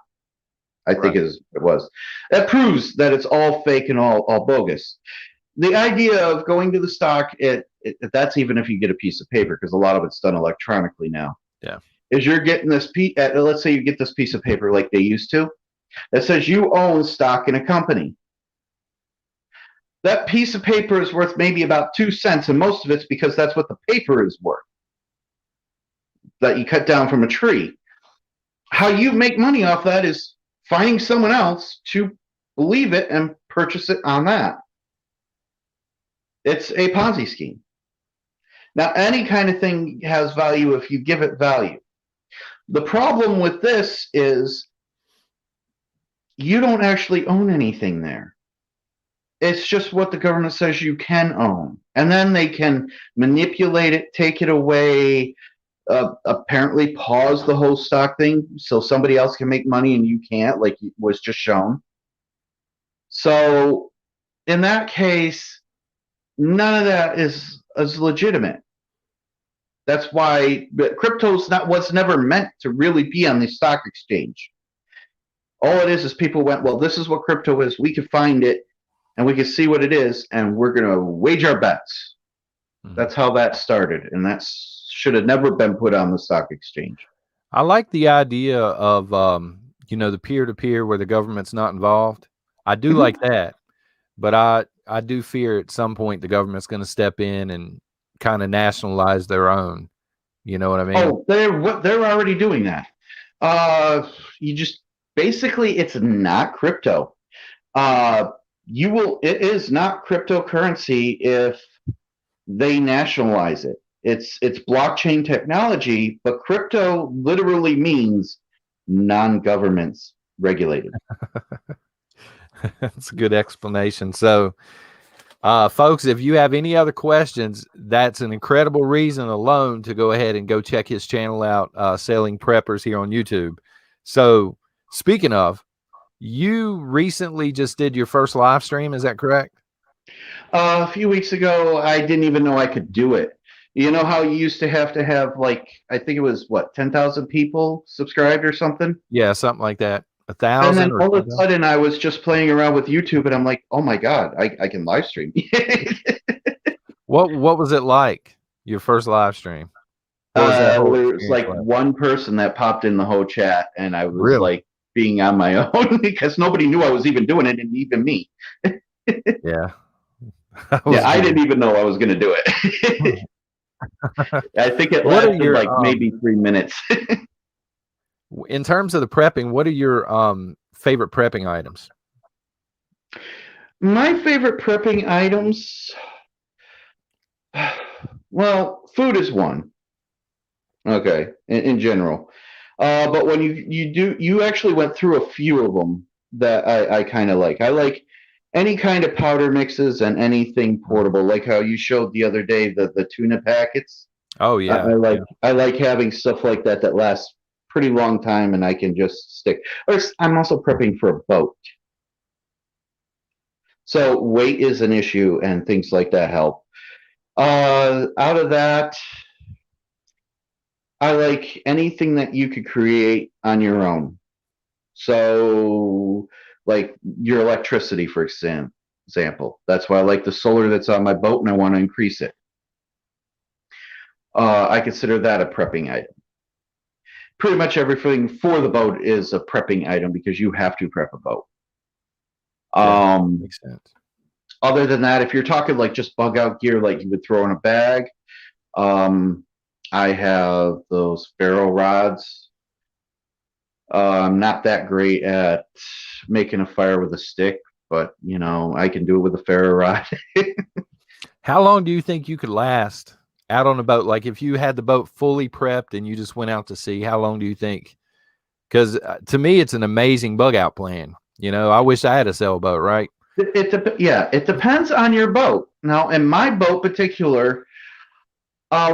I think it was. That proves that it's all fake and all bogus. The idea of going to the stock, that's even if you get a piece of paper, because a lot of it's done electronically now. Yeah. Is you're getting this piece, let's say you get this piece of paper like they used to, that says you own stock in a company. That piece of paper is worth maybe about 2 cents, and most of it's because that's what the paper is worth that you cut down from a tree. How you make money off that is finding someone else to believe it and purchase it on that. It's a Ponzi scheme. Now, any kind of thing has value if you give it value. The problem with this is you don't actually own anything there. It's just what the government says you can own. And then they can manipulate it, take it away, apparently pause the whole stock thing so somebody else can make money and you can't, like was just shown. So in that case, none of that is legitimate. That's why crypto's was never meant to really be on the stock exchange. All it is people went, well, this is what crypto is. We can find it and we can see what it is, and we're going to wage our bets. Mm-hmm. That's how that started, and that should have never been put on the stock exchange. I like the idea of the peer-to-peer where the government's not involved. I do like that, but I do fear at some point the government's going to step in and kind of nationalize their own. You know what I mean? Oh, they're already doing that. You just basically, it's not crypto. It is not cryptocurrency if they nationalize it. It's blockchain technology, but crypto literally means non-governments regulated. That's a good explanation. So, folks, if you have any other questions, that's an incredible reason alone to go ahead and go check his channel out, Selling Preppers here on YouTube. So, speaking of, you recently just did your first live stream. Is that correct? A few weeks ago, I didn't even know I could do it. You know how you used to have like, I think it was 10,000 people subscribed or something? Yeah, something like that. 1,000. And then all of a sudden I was just playing around with YouTube and I'm like, oh my God, I can live stream. What was it like, your first live stream? There was like one person that popped in the whole chat and I was like being on my own because nobody knew I was even doing it, and even me. Yeah. I didn't even know I was going to do it. I think it lasted maybe 3 minutes. In terms of the prepping, what are your favorite prepping items? My favorite prepping items, well, food is one. Okay, in general. But when you actually went through a few of them that I kind of like. I like any kind of powder mixes and anything portable, like how you showed the other day the tuna packets. Oh I, yeah, I like yeah. I like having stuff like that that lasts pretty long time and I can just stick. I'm also prepping for a boat, so weight is an issue and things like that help. Out of that, I like anything that you could create on your own. So, like your electricity, for example. That's why I like the solar that's on my boat and I want to increase it. I consider that a prepping item. Pretty much everything for the boat is a prepping item because you have to prep a boat. Yeah, Um, makes sense. Other than that, if you're talking like just bug out gear, like you would throw in a bag, um, I have those ferro rods. I'm not that great at making a fire with a stick, but I can do it with a ferro rod. How long do you think you could last out on a boat? Like if you had the boat fully prepped and you just went out to sea, how long do you think? Because to me, it's an amazing bug out plan. I wish I had a sailboat, right? Yeah, it depends on your boat. Now, in my boat particular,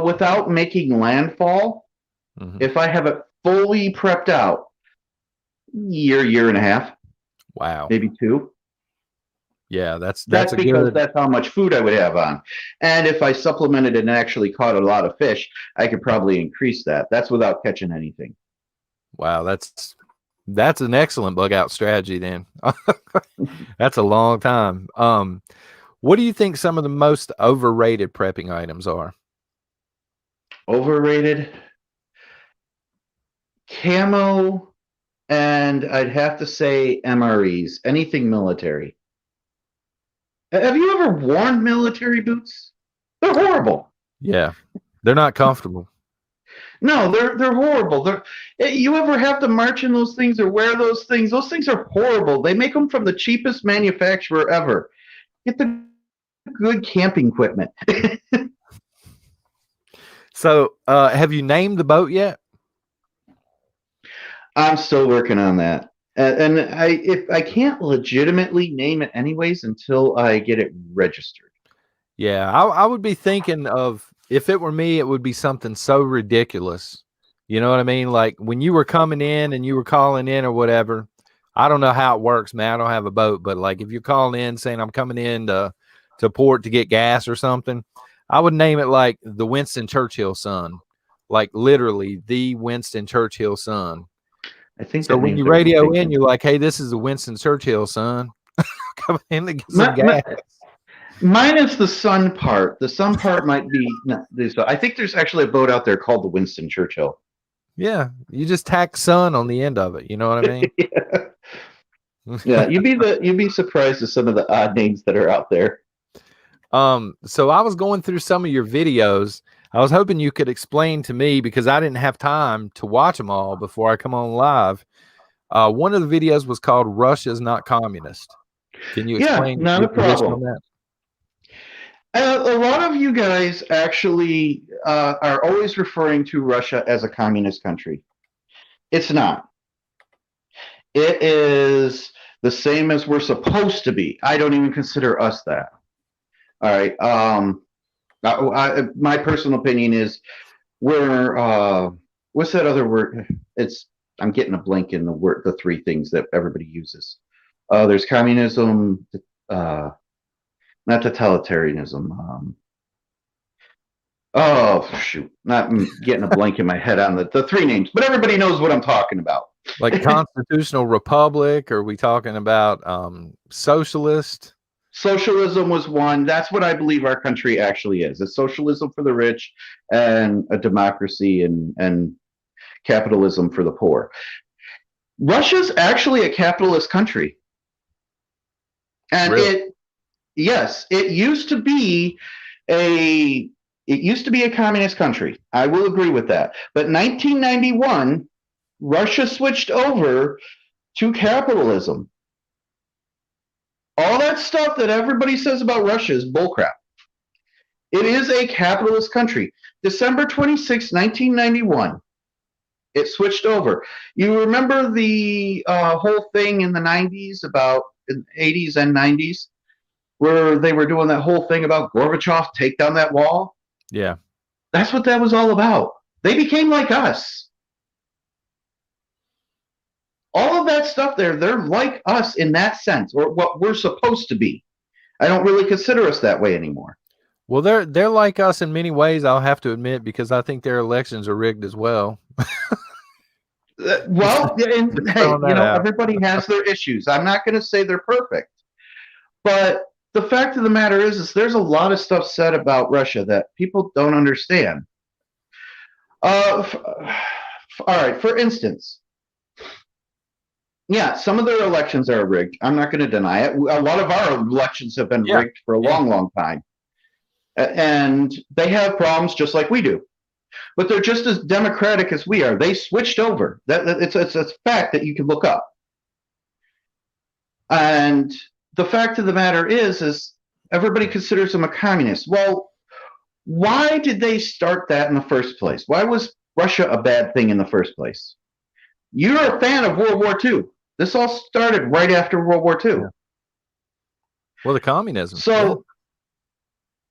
without making landfall, Hmm. if I have it fully prepped out, year and a half, Wow. maybe two. Yeah, that's That's a because good. that's how much food I would have on. And if I supplemented and actually caught a lot of fish, I could probably increase that. That's without catching anything. Wow, that's an excellent bug out strategy then. That's a long time. What do you think some of the most overrated prepping items are? Overrated, camo, and I'd have to say MREs, anything military. Have you ever worn military boots? They're horrible. Yeah, they're not comfortable. No, they're horrible. You ever have to march in those things or wear those things? Those things are horrible. They make them from the cheapest manufacturer ever. Get the good camping equipment. So, have you named the boat yet? I'm still working on that. And if I can't legitimately name it anyways until I get it registered. Yeah, I would be thinking of if it were me, it would be something so ridiculous. You know what I mean? Like when you were coming in and you were calling in or whatever. I don't know how it works, man. I don't have a boat, but like if you're calling in saying I'm coming in to port to get gas or something, I would name it like the Winston Churchill son, like literally the Winston Churchill son. I think So that when name's you already radio in, taken. you're like, "Hey, this is the Winston Churchill son. Coming in to get some My, gas." my, Minus the sun part. The sun part might be. No, I think there's actually a boat out there called the Winston Churchill. Yeah, you just tack son on the end of it. You know what I mean? Yeah. Yeah, you'd be surprised at some of the odd names that are out there. So I was going through some of your videos. I was hoping you could explain to me because I didn't have time to watch them all before I come on live. One of the videos was called "Russia's Not Communist." Can you Yeah, explain not your a position on problem. that? A lot of you guys actually are always referring to Russia as a communist country. It's not. It is the same as we're supposed to be. I don't even consider us that. All right. My personal opinion is we're what's that other word? It's I'm getting a blank in the three things that everybody uses. There's communism, uh, not totalitarianism. Oh shoot, not getting a blank in my head on the three names, but everybody knows what I'm talking about. Like constitutional republic? Are we talking about socialist? Socialism was one. That's what I believe our country actually is. It's socialism for the rich and a democracy and capitalism for the poor. Russia's actually a capitalist country. And Really? yes, a it used to be a communist country. I will agree with that. But 1991, Russia switched over to capitalism. All that stuff that everybody says about Russia is bullcrap. It is a capitalist country. December 26, 1991, it switched over. You remember the whole thing in the 90s about in 80s and 90s where they were doing that whole thing about Gorbachev take down that wall? Yeah. That's what that was all about. They became like us. All of that stuff there, they're like us in that sense, or what we're supposed to be. I don't really consider us that way anymore. Well, they're like us in many ways, I'll have to admit, because I think their elections are rigged as well. Well, and, hey, out. everybody has their issues. I'm not going to say they're perfect, but the fact of the matter is there's a lot of stuff said about Russia that people don't understand. All right, for instance, yeah, some of their elections are rigged. I'm not going to deny it. A lot of our elections have been rigged for a long, long time. And they have problems just like we do. But they're just as democratic as we are. They switched over. It's a fact that you can look up. And the fact of the matter is everybody considers them a communist. Well, why did they start that in the first place? Why was Russia a bad thing in the first place? You're a fan of World War II. This all started right after World War II. Yeah. Well, the communism. So,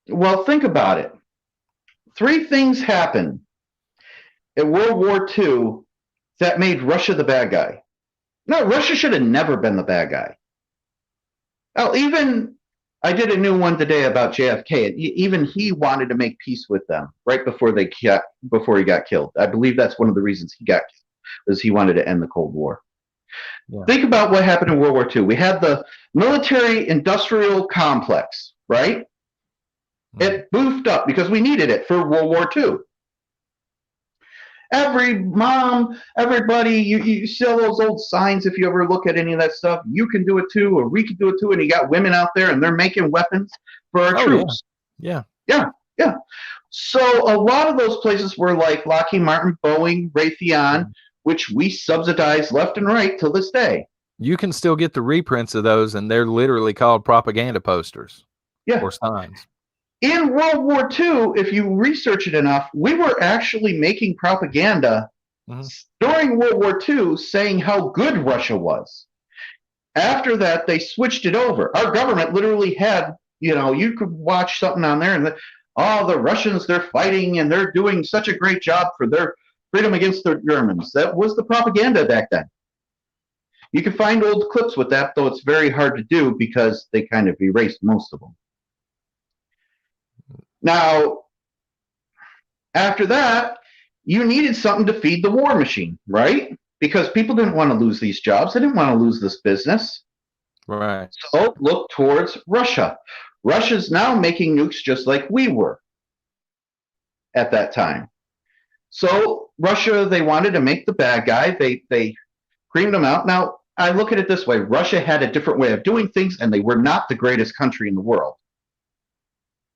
well, think about it. 3 things happened in World War II that made Russia the bad guy. No, Russia should have never been the bad guy. Well, even I did a new one today about JFK. Even he wanted to make peace with them right before he got killed. I believe that's one of the reasons he got killed, was he wanted to end the Cold War. Yeah. Think about what happened in World War II. We had the military-industrial complex, right? It boofed up because we needed it for World War II. Everybody, you see all those old signs. If you ever look at any of that stuff, you can do it too, or we can do it too. And you got women out there, and they're making weapons for our troops. Yeah. So a lot of those places were like Lockheed Martin, Boeing, Raytheon, which we subsidize left and right till this day. You can still get the reprints of those, and they're literally called propaganda posters. Yeah. Or signs. In World War II, if you research it enough, we were actually making propaganda during World War II saying how good Russia was. After that, they switched it over. Our government literally had, you could watch something on there and the Russians, they're fighting and they're doing such a great job for their freedom against the Germans. That was the propaganda back then. You can find old clips with that, though it's very hard to do because they kind of erased most of them. Now, after that, you needed something to feed the war machine, right? Because people didn't want to lose these jobs. They didn't want to lose this business. Right. So look towards Russia. Russia's now making nukes just like we were at that time. So Russia, they wanted to make the bad guy. They creamed him out. Now, I look at it this way. Russia had a different way of doing things, and they were not the greatest country in the world.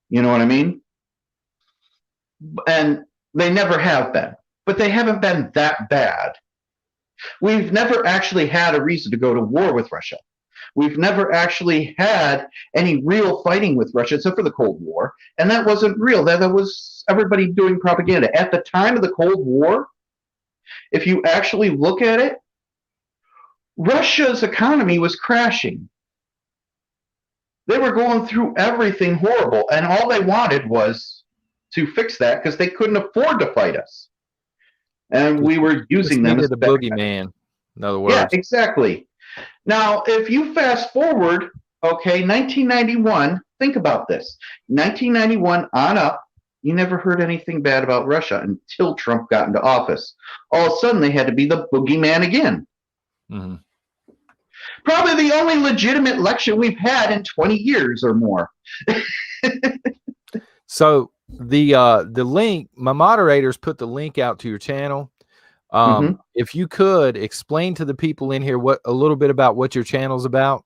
You know what I mean? And they never have been. But they haven't been that bad. We've never actually had a reason to go to war with Russia. We've never actually had any real fighting with Russia, except for the Cold War. And that wasn't real. That was everybody doing propaganda. At the time of the Cold War, if you actually look at it, Russia's economy was crashing. They were going through everything horrible, and all they wanted was to fix that because they couldn't afford to fight us. And we were using them as the boogeyman, in other words. Yeah, exactly. Now, if you fast forward, 1991, think about this. 1991 on up, you never heard anything bad about Russia until Trump got into office. All of a sudden, they had to be the boogeyman again. Mm-hmm. Probably the only legitimate election we've had in 20 years or more. So the link, my moderators put the link out to your channel. If you could explain to the people in here a little bit about what your channel's about,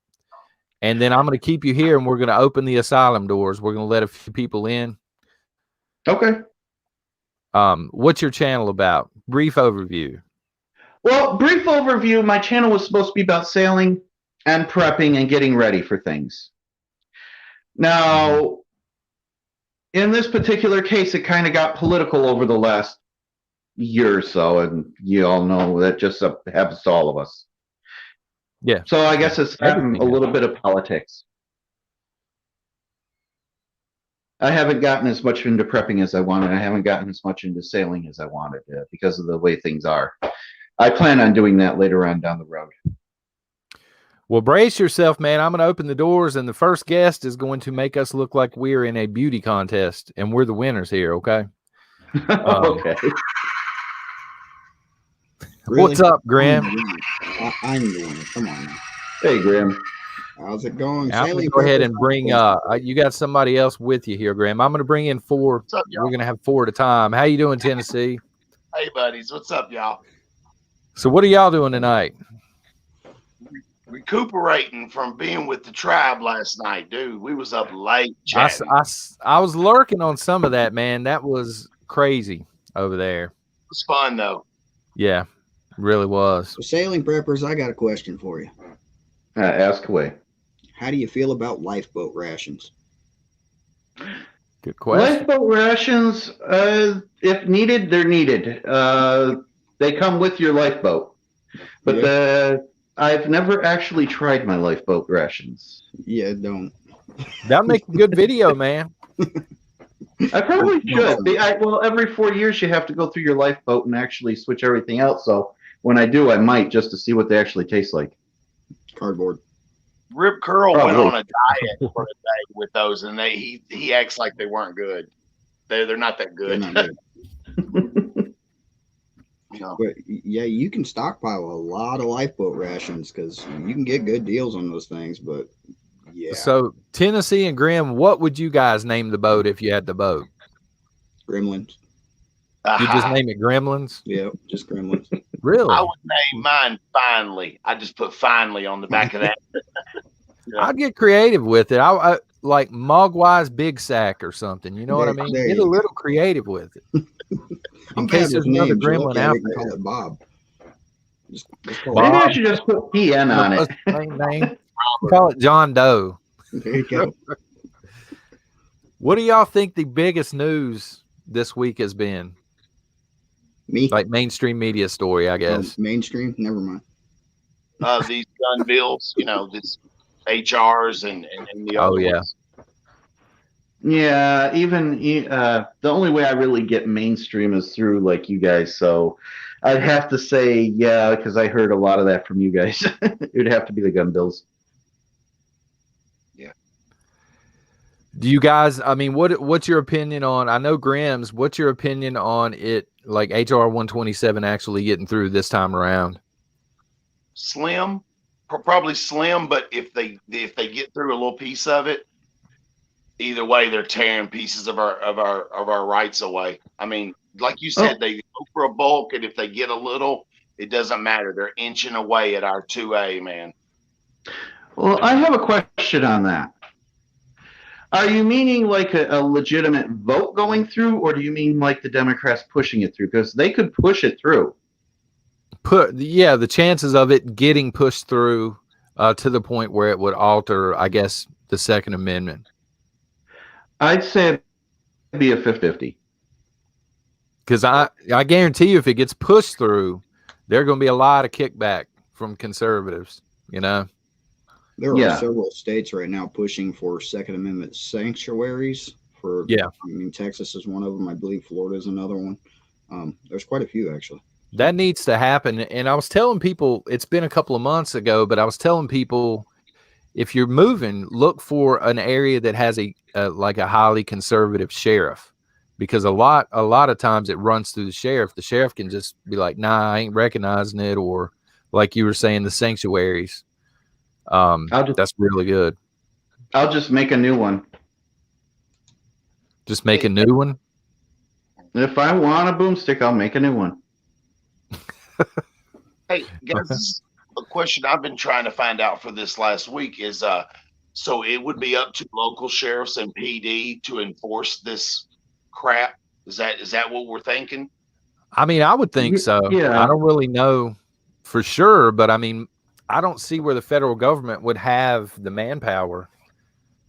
and then I'm going to keep you here and we're going to open the asylum doors. We're going to let a few people in. Okay. What's your channel about? Brief overview. Well, brief overview. My channel was supposed to be about sailing. and prepping and getting ready for things. Now, in this particular case, it kind of got political over the last year or so, and you all know that just happens to all of us. Yeah. So I guess it's a little bit of politics. I haven't gotten as much into prepping as I wanted. I haven't gotten as much into sailing as I wanted because of the way things are. I plan on doing that later on down the road. Well, brace yourself, man. I'm going to open the doors, and the first guest is going to make us look like we're in a beauty contest, and we're the winners here, okay? Okay. Really? What's up, Graham? I'm the winner. Come on now. Hey, Graham. How's it going? I'm going to go ahead and bring you got somebody else with you here, Graham. I'm going to bring in 4. What's up, y'all? We're going to have 4 at a time. How you doing, Tennessee? Hey, buddies. What's up, y'all? So what are y'all doing tonight? Recuperating from being with the tribe last night, dude. We was up late chatting. I was lurking on some of that, man. That was crazy over there. It was fun, though. Yeah, really was. So sailing preppers, I got a question for you. Ask away. How do you feel about lifeboat rations? Good question. Lifeboat rations, if needed, they're needed. They come with your lifeboat. But I've never actually tried my lifeboat rations. Yeah, don't. That'll make a good video, man. I probably should. Well, every 4 years you have to go through your lifeboat and actually switch everything out. So when I do, I might just to see what they actually taste like. Cardboard. Rip Curl went on a diet for a day with those, and he acts like they weren't good. They're not that good. They're not good. You know. But yeah, you can stockpile a lot of lifeboat rations because you can get good deals on those things. But yeah. So Tennessee and Graham, what would you guys name the boat if you had the boat? Gremlins. You just name it Gremlins? Yeah, just Gremlins. Really? I would name mine Finally. I just put Finally on the back of that. Yeah. I'd get creative with it. I like Mogwai's Big Sack or something. You know what I mean? Get a little creative with it. In case there's another Gremlin out there. Call it Bob. Just call Maybe Bob. I should just put PN on it. Same name. Call it John Doe. There you go. What do y'all think the biggest news this week has been? Me? Like mainstream media story, I guess. Mainstream? Never mind. These gun bills, this HRs and the other ones. Yeah, even the only way I really get mainstream is through like you guys. So I'd have to say, yeah, because I heard a lot of that from you guys. It would have to be the gun bills. Yeah. Do you guys? I mean, what's your opinion on? I know Graham's. What's your opinion on it? Like HR 127 actually getting through this time around? Slim, probably slim. But if they get through a little piece of it, either way, they're tearing pieces of our rights away. I mean, like you said, they go for a bulk, and if they get a little, it doesn't matter. They're inching away at our 2A, man. Well, I have a question on that. Are you meaning like a legitimate vote going through, or do you mean like the Democrats pushing it through? Because they could push it through. The chances of it getting pushed through to the point where it would alter, I guess, the Second Amendment. I'd say it'd be a 50-50. Because I guarantee you, if it gets pushed through, there are going to be a lot of kickback from conservatives, There are several states right now pushing for Second Amendment sanctuaries. I mean, Texas is one of them. I believe Florida is another one. There's quite a few, actually. That needs to happen. And I was telling people, it's been a couple of months ago, but I was telling people, if you're moving, look for an area that has a highly conservative sheriff, because a lot of times it runs through the sheriff. The sheriff can just be like, nah, I ain't recognizing it. Or like you were saying, the sanctuaries. That's really good. I'll just make a new one. Just make a new one? If I want a boomstick, I'll make a new one. Hey, guys, a question I've been trying to find out for this last week is, so it would be up to local sheriffs and PD to enforce this crap. Is that what we're thinking? I mean, I would think so. Yeah. I don't really know for sure, but I mean, I don't see where the federal government would have the manpower.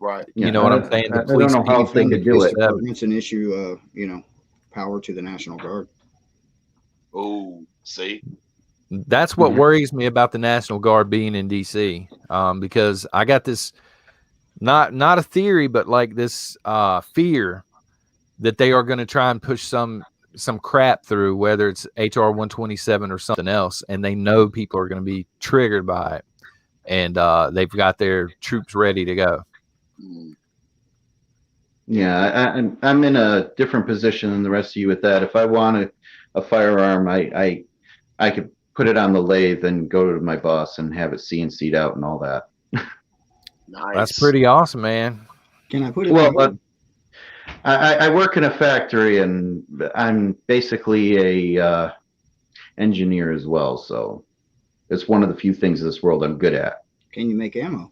Right. You know what I'm saying? I don't know how they could do it. Departments and issue, power to the National Guard. Oh, see, that's what worries me about the National Guard being in DC, because I got this not a theory, but like this fear that they are going to try and push some crap through, whether it's HR 127 or something else, and they know people are going to be triggered by it, and they've got their troops ready to go. Yeah, I'm in a different position than the rest of you with that. If I want a firearm, I could put it on the lathe and go to my boss and have it CNC'd out and all that. Nice. That's pretty awesome, man. Can I put it? Well, I work in a factory, and I'm basically a engineer as well. So it's one of the few things in this world I'm good at. Can you make ammo?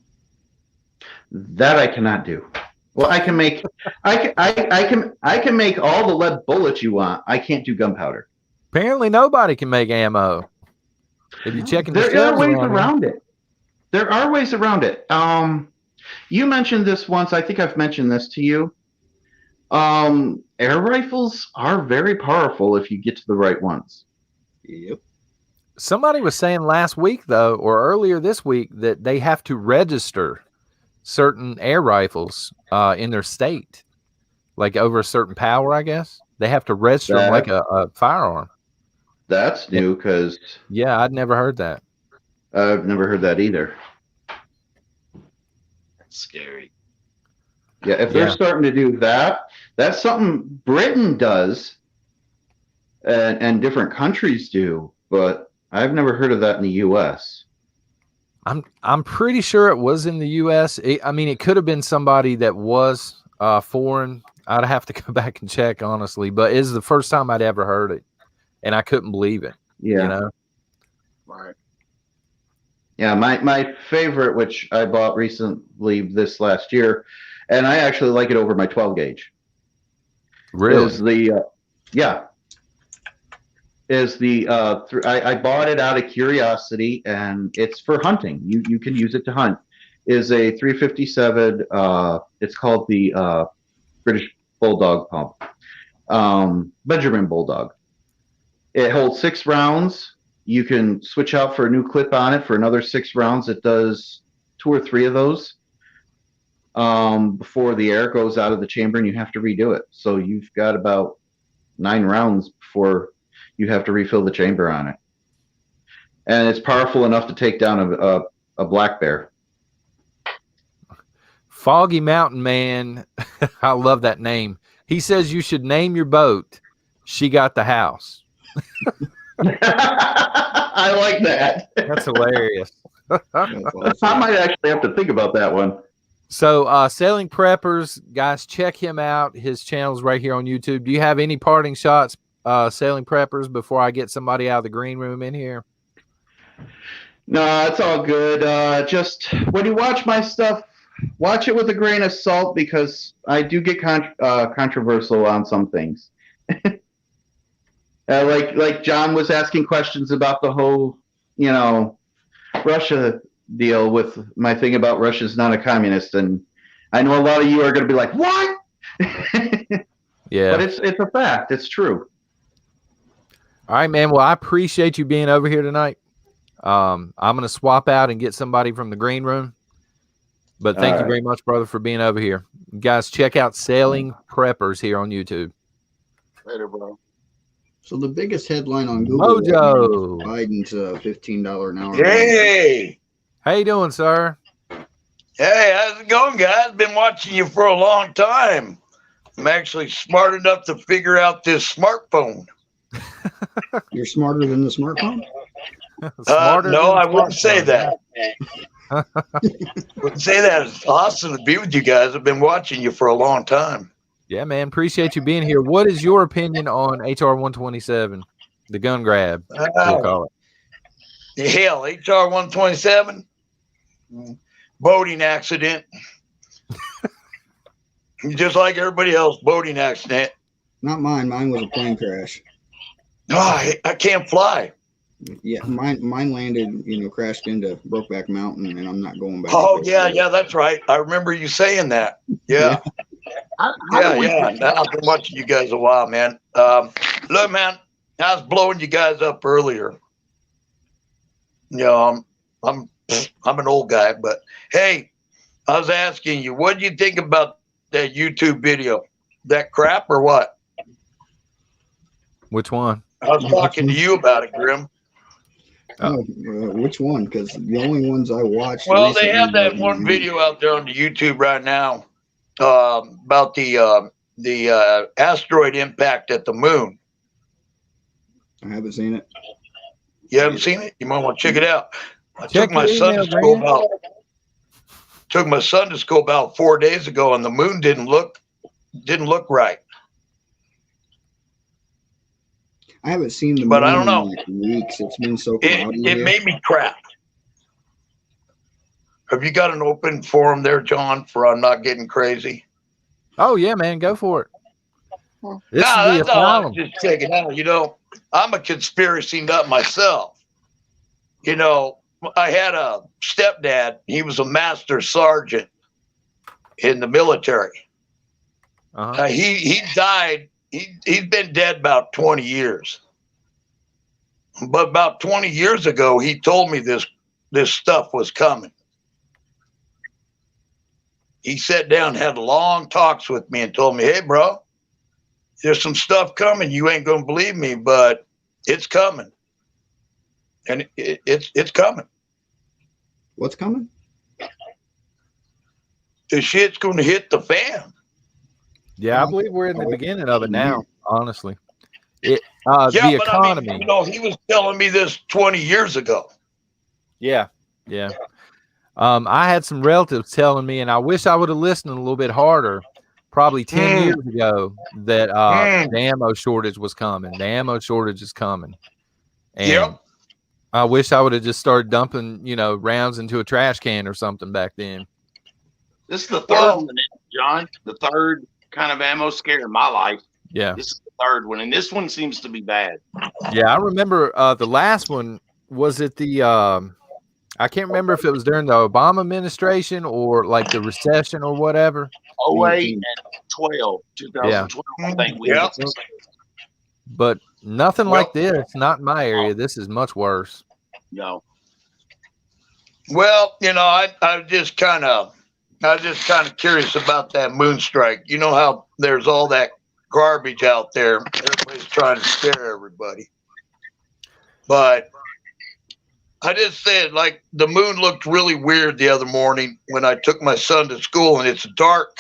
That I cannot do. Well, I can make I can make all the lead bullets you want. I can't do gunpowder. Apparently, nobody can make ammo. If you're checking, there are ways around it. There are ways around it. You mentioned this once. I think I've mentioned this to you. Air rifles are very powerful if you get to the right ones. Yep. Somebody was saying last week, though, or earlier this week, that they have to register certain air rifles in their state, like over a certain power, I guess. They have to register them like a firearm. That's new, because... Yeah, I'd never heard that. I've never heard that either. That's scary. Yeah, if they're starting to do that, that's something Britain does, and different countries do, but I've never heard of that in the U.S. I'm pretty sure it was in the U.S. I mean, it could have been somebody that was foreign. I'd have to go back and check, honestly, but it's the first time I'd ever heard it, and I couldn't believe it. Yeah. You know? Right. Yeah, my favorite, which I bought recently this last year, and I actually like it over my 12 gauge. Really? I bought it out of curiosity, and it's for hunting. You can use it to hunt. Is a 357. It's called the British Bulldog pump, Benjamin Bulldog. It holds 6 rounds. You can switch out for a new clip on it for another 6 rounds. It does 2 or 3 of those before the air goes out of the chamber, and you have to redo it. So you've got about 9 rounds before you have to refill the chamber on it. And it's powerful enough to take down a black bear. Foggy Mountain Man, I love that name. He says you should name your boat She Got the House. I like that. That's hilarious. I might actually have to think about that one. So, Sailing Preppers, guys, check him out. His channel's right here on YouTube. Do you have any parting shots, Sailing Preppers, before I get somebody out of the green room in here? No, it's all good. Just when you watch my stuff, watch it with a grain of salt, because I do get controversial on some things. Like John was asking questions about the whole, Russia deal with my thing about Russia's not a communist, and I know a lot of you are going to be like, what? Yeah, but it's a fact. It's true. All right, man. Well, I appreciate you being over here tonight. I'm going to swap out and get somebody from the green room. But thank you very much, brother, for being over here. You guys, check out Sailing Preppers here on YouTube. Later, bro. So the biggest headline on Google Mojo. Biden's $15 an hour. Hey. How you doing, sir? Hey, how's it going, guys? Been watching you for a long time. I'm actually smart enough to figure out this smartphone. You're smarter than the smartphone? No, I wouldn't say that. Wouldn't say that. It's awesome to be with you guys. I've been watching you for a long time. Yeah, man. Appreciate you being here. What is your opinion on HR 127, the gun grab, we'll call it? Hell, HR 127, boating accident. Just like everybody else, boating accident. Not mine. Mine was a plane crash. Oh, I can't fly. Yeah, mine landed, crashed into Brokeback Mountain, and I'm not going back. Oh yeah, that's right. I remember you saying that. Yeah. Yeah. Now I've been watching you guys a while, man. Look, man, I was blowing you guys up earlier. I'm an old guy, but hey, I was asking you, what do you think about that YouTube video? That crap or what? Which one? I was talking to you about it, Grim. Which one? Because the only ones I watched. Well, they have that one video out there on the YouTube right now about the asteroid impact at the moon. I haven't seen it. You haven't seen it? You might want to check it out. I Check took my son to school about 4 days ago, and the moon didn't look right. I haven't seen the moon, but I don't know. In like weeks. It's been so cloudy. It made me crap. Have you got an open forum there, John, for I'm not getting crazy? Oh yeah, man, go for it. That's all I'm just checking out. I'm a conspiracy nut myself. I had a stepdad. He was a master sergeant in the military. He died. He's been dead about 20 years. But about 20 years ago, he told me this stuff was coming. He sat down, had long talks with me and told me, hey, bro, there's some stuff coming. You ain't going to believe me, but it's coming. And it's coming. What's coming? The shit's going to hit the fan. Yeah, I believe we're in the beginning of it now, honestly. The economy. I mean, he was telling me this 20 years ago. Yeah. I had some relatives telling me, and I wish I would have listened a little bit harder, probably 10 years ago, that the ammo shortage was coming. The ammo shortage is coming. And I wish I would have just started dumping, rounds into a trash can or something back then. This is the third one, John. The third kind of ammo scare in my life. Yeah. This is the third one, and this one seems to be bad. Yeah, I remember the last one. Was it the I can't remember if it was during the Obama administration or like the recession or whatever. 08 and 2012, I think we had. But nothing like this. Not in my area. This is much worse. No. Well, I just kind of curious about that moon strike. You know how there's all that garbage out there. Everybody's trying to scare everybody. But I just said, like, the moon looked really weird the other morning when I took my son to school, and it's dark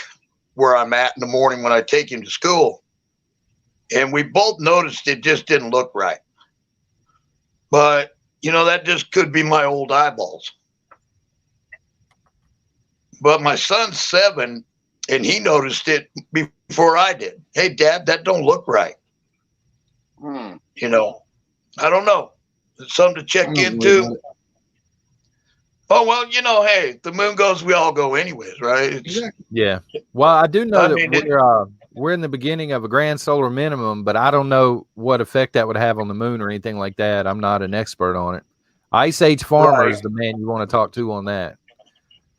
where I'm at in the morning when I take him to school. And we both noticed it just didn't look right. But, that just could be my old eyeballs. But my son's 7, and he noticed it before I did. Hey, Dad, that don't look right. I don't know. It's something to check into. Oh, well, hey, the moon goes, we all go anyways, right? Yeah. Well, I do know that we're in the beginning of a grand solar minimum, but I don't know what effect that would have on the moon or anything like that. I'm not an expert on it. Ice Age Farmer is the man you want to talk to on that.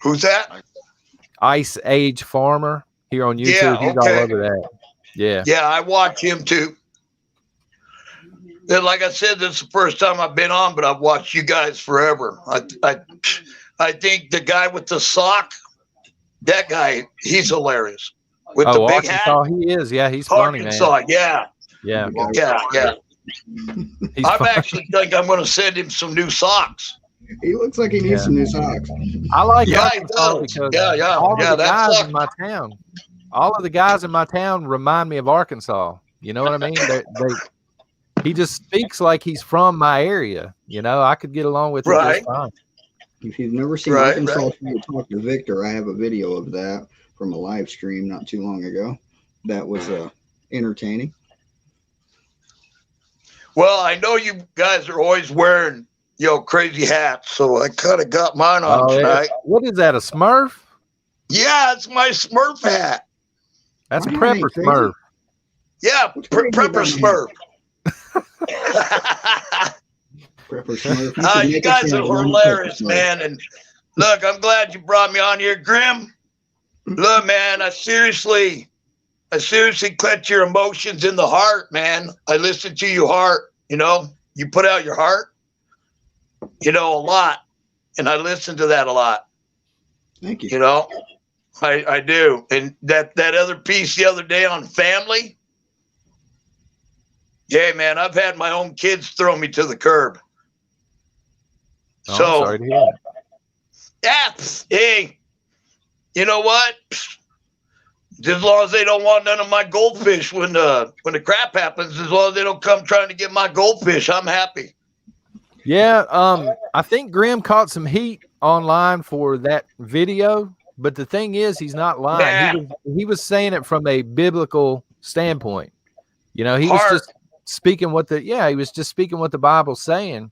Who's that? Ice Age Farmer here on YouTube. Yeah, he's all over that. Yeah. Yeah, I watch him too. And like I said, this is the first time I've been on, but I've watched you guys forever. I think the guy with the sock, that guy, he's hilarious. With the big Arkansas, hat. He is. Yeah, he's funny, Arkansas, man. Yeah. I actually think I'm going to send him some new socks. He looks like he needs some new socks. I like Arkansas because all of the guys in my town remind me of Arkansas. You know what I mean? He just speaks like he's from my area. I could get along with it just fine. If you've never seen Arkansas talk to Victor, I have a video of that from a live stream not too long ago. That was entertaining. Well, I know you guys are always wearing crazy hats, so I kind of got mine on tonight. What is that, a Smurf? Yeah, it's my Smurf hat. That's a Prepper Smurf. Yeah, Prepper Smurf. Prepper Smurf. You guys are hilarious, man. And look, I'm glad you brought me on here, Grim. Look, man, I seriously clench your emotions in the heart, man. I listen to your heart, you put out your heart, a lot. And I listen to that a lot. Thank you. I do. And that other piece the other day on family. Yeah, man, I've had my own kids throw me to the curb. Oh, I'm sorry to hear that. Yeah, hey, you know what? As long as they don't want none of my goldfish when the crap happens, as long as they don't come trying to get my goldfish, I'm happy. Yeah, I think Grim caught some heat online for that video, but the thing is, he's not lying. He was saying it from a biblical standpoint. He was just speaking what the Bible's saying.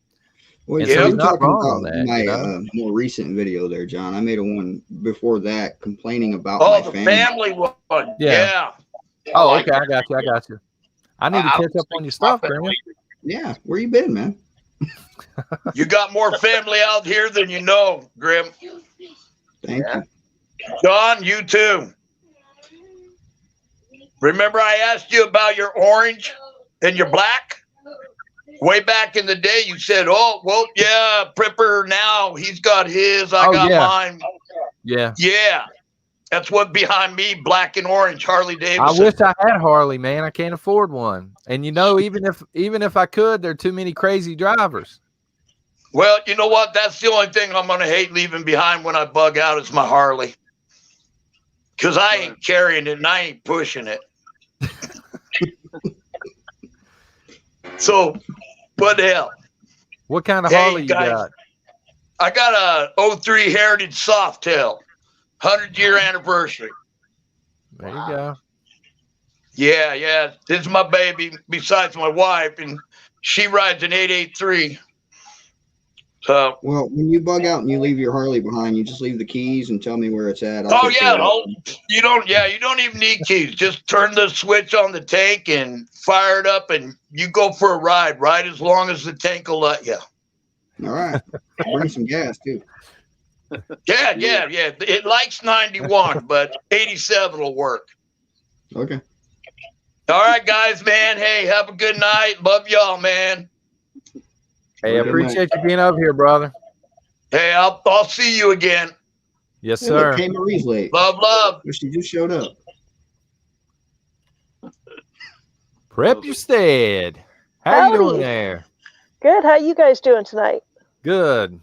Well, and so he's not wrong about on that. My more recent video there, John. I made a one before that complaining about the family one. Yeah. Oh, okay. I got you. I need to catch up on your stuff, Grim. Yeah. Where you been, man? You got more family out here than you know, Grim. Thank you. John, you too. Remember I asked you about your orange and your black? Way back in the day, you said, oh, well, yeah, Prepper now, he's got his, I got mine. Yeah. Yeah. That's what behind me, black and orange, Harley Davidson. I wish I had Harley, man. I can't afford one. And even if I could, there are too many crazy drivers. Well, you know what? That's the only thing I'm going to hate leaving behind when I bug out is my Harley. Because I ain't carrying it and I ain't pushing it. So, what the hell? What kind of Harley you got? I got a 03 Heritage Softail, 100-year anniversary. There you go. Yeah. This is my baby besides my wife, and she rides an 883. So, well, when you bug out and you leave your Harley behind, you just leave the keys and tell me where it's at. You don't even need keys. Just turn the switch on the tank and fire it up, and you go for a ride. Ride as long as the tank will let you. All right. Bring some gas too. Yeah. It likes 91, but 87 will work. Okay. All right, guys, man. Hey, have a good night. Love y'all, man. Hey, I appreciate you being over here, brother. Hey, I'll see you again. Yes, sir. Hey, Marie's late. Love. She just showed up. Prep your stead. How you doing there? Good. How you guys doing tonight? Good.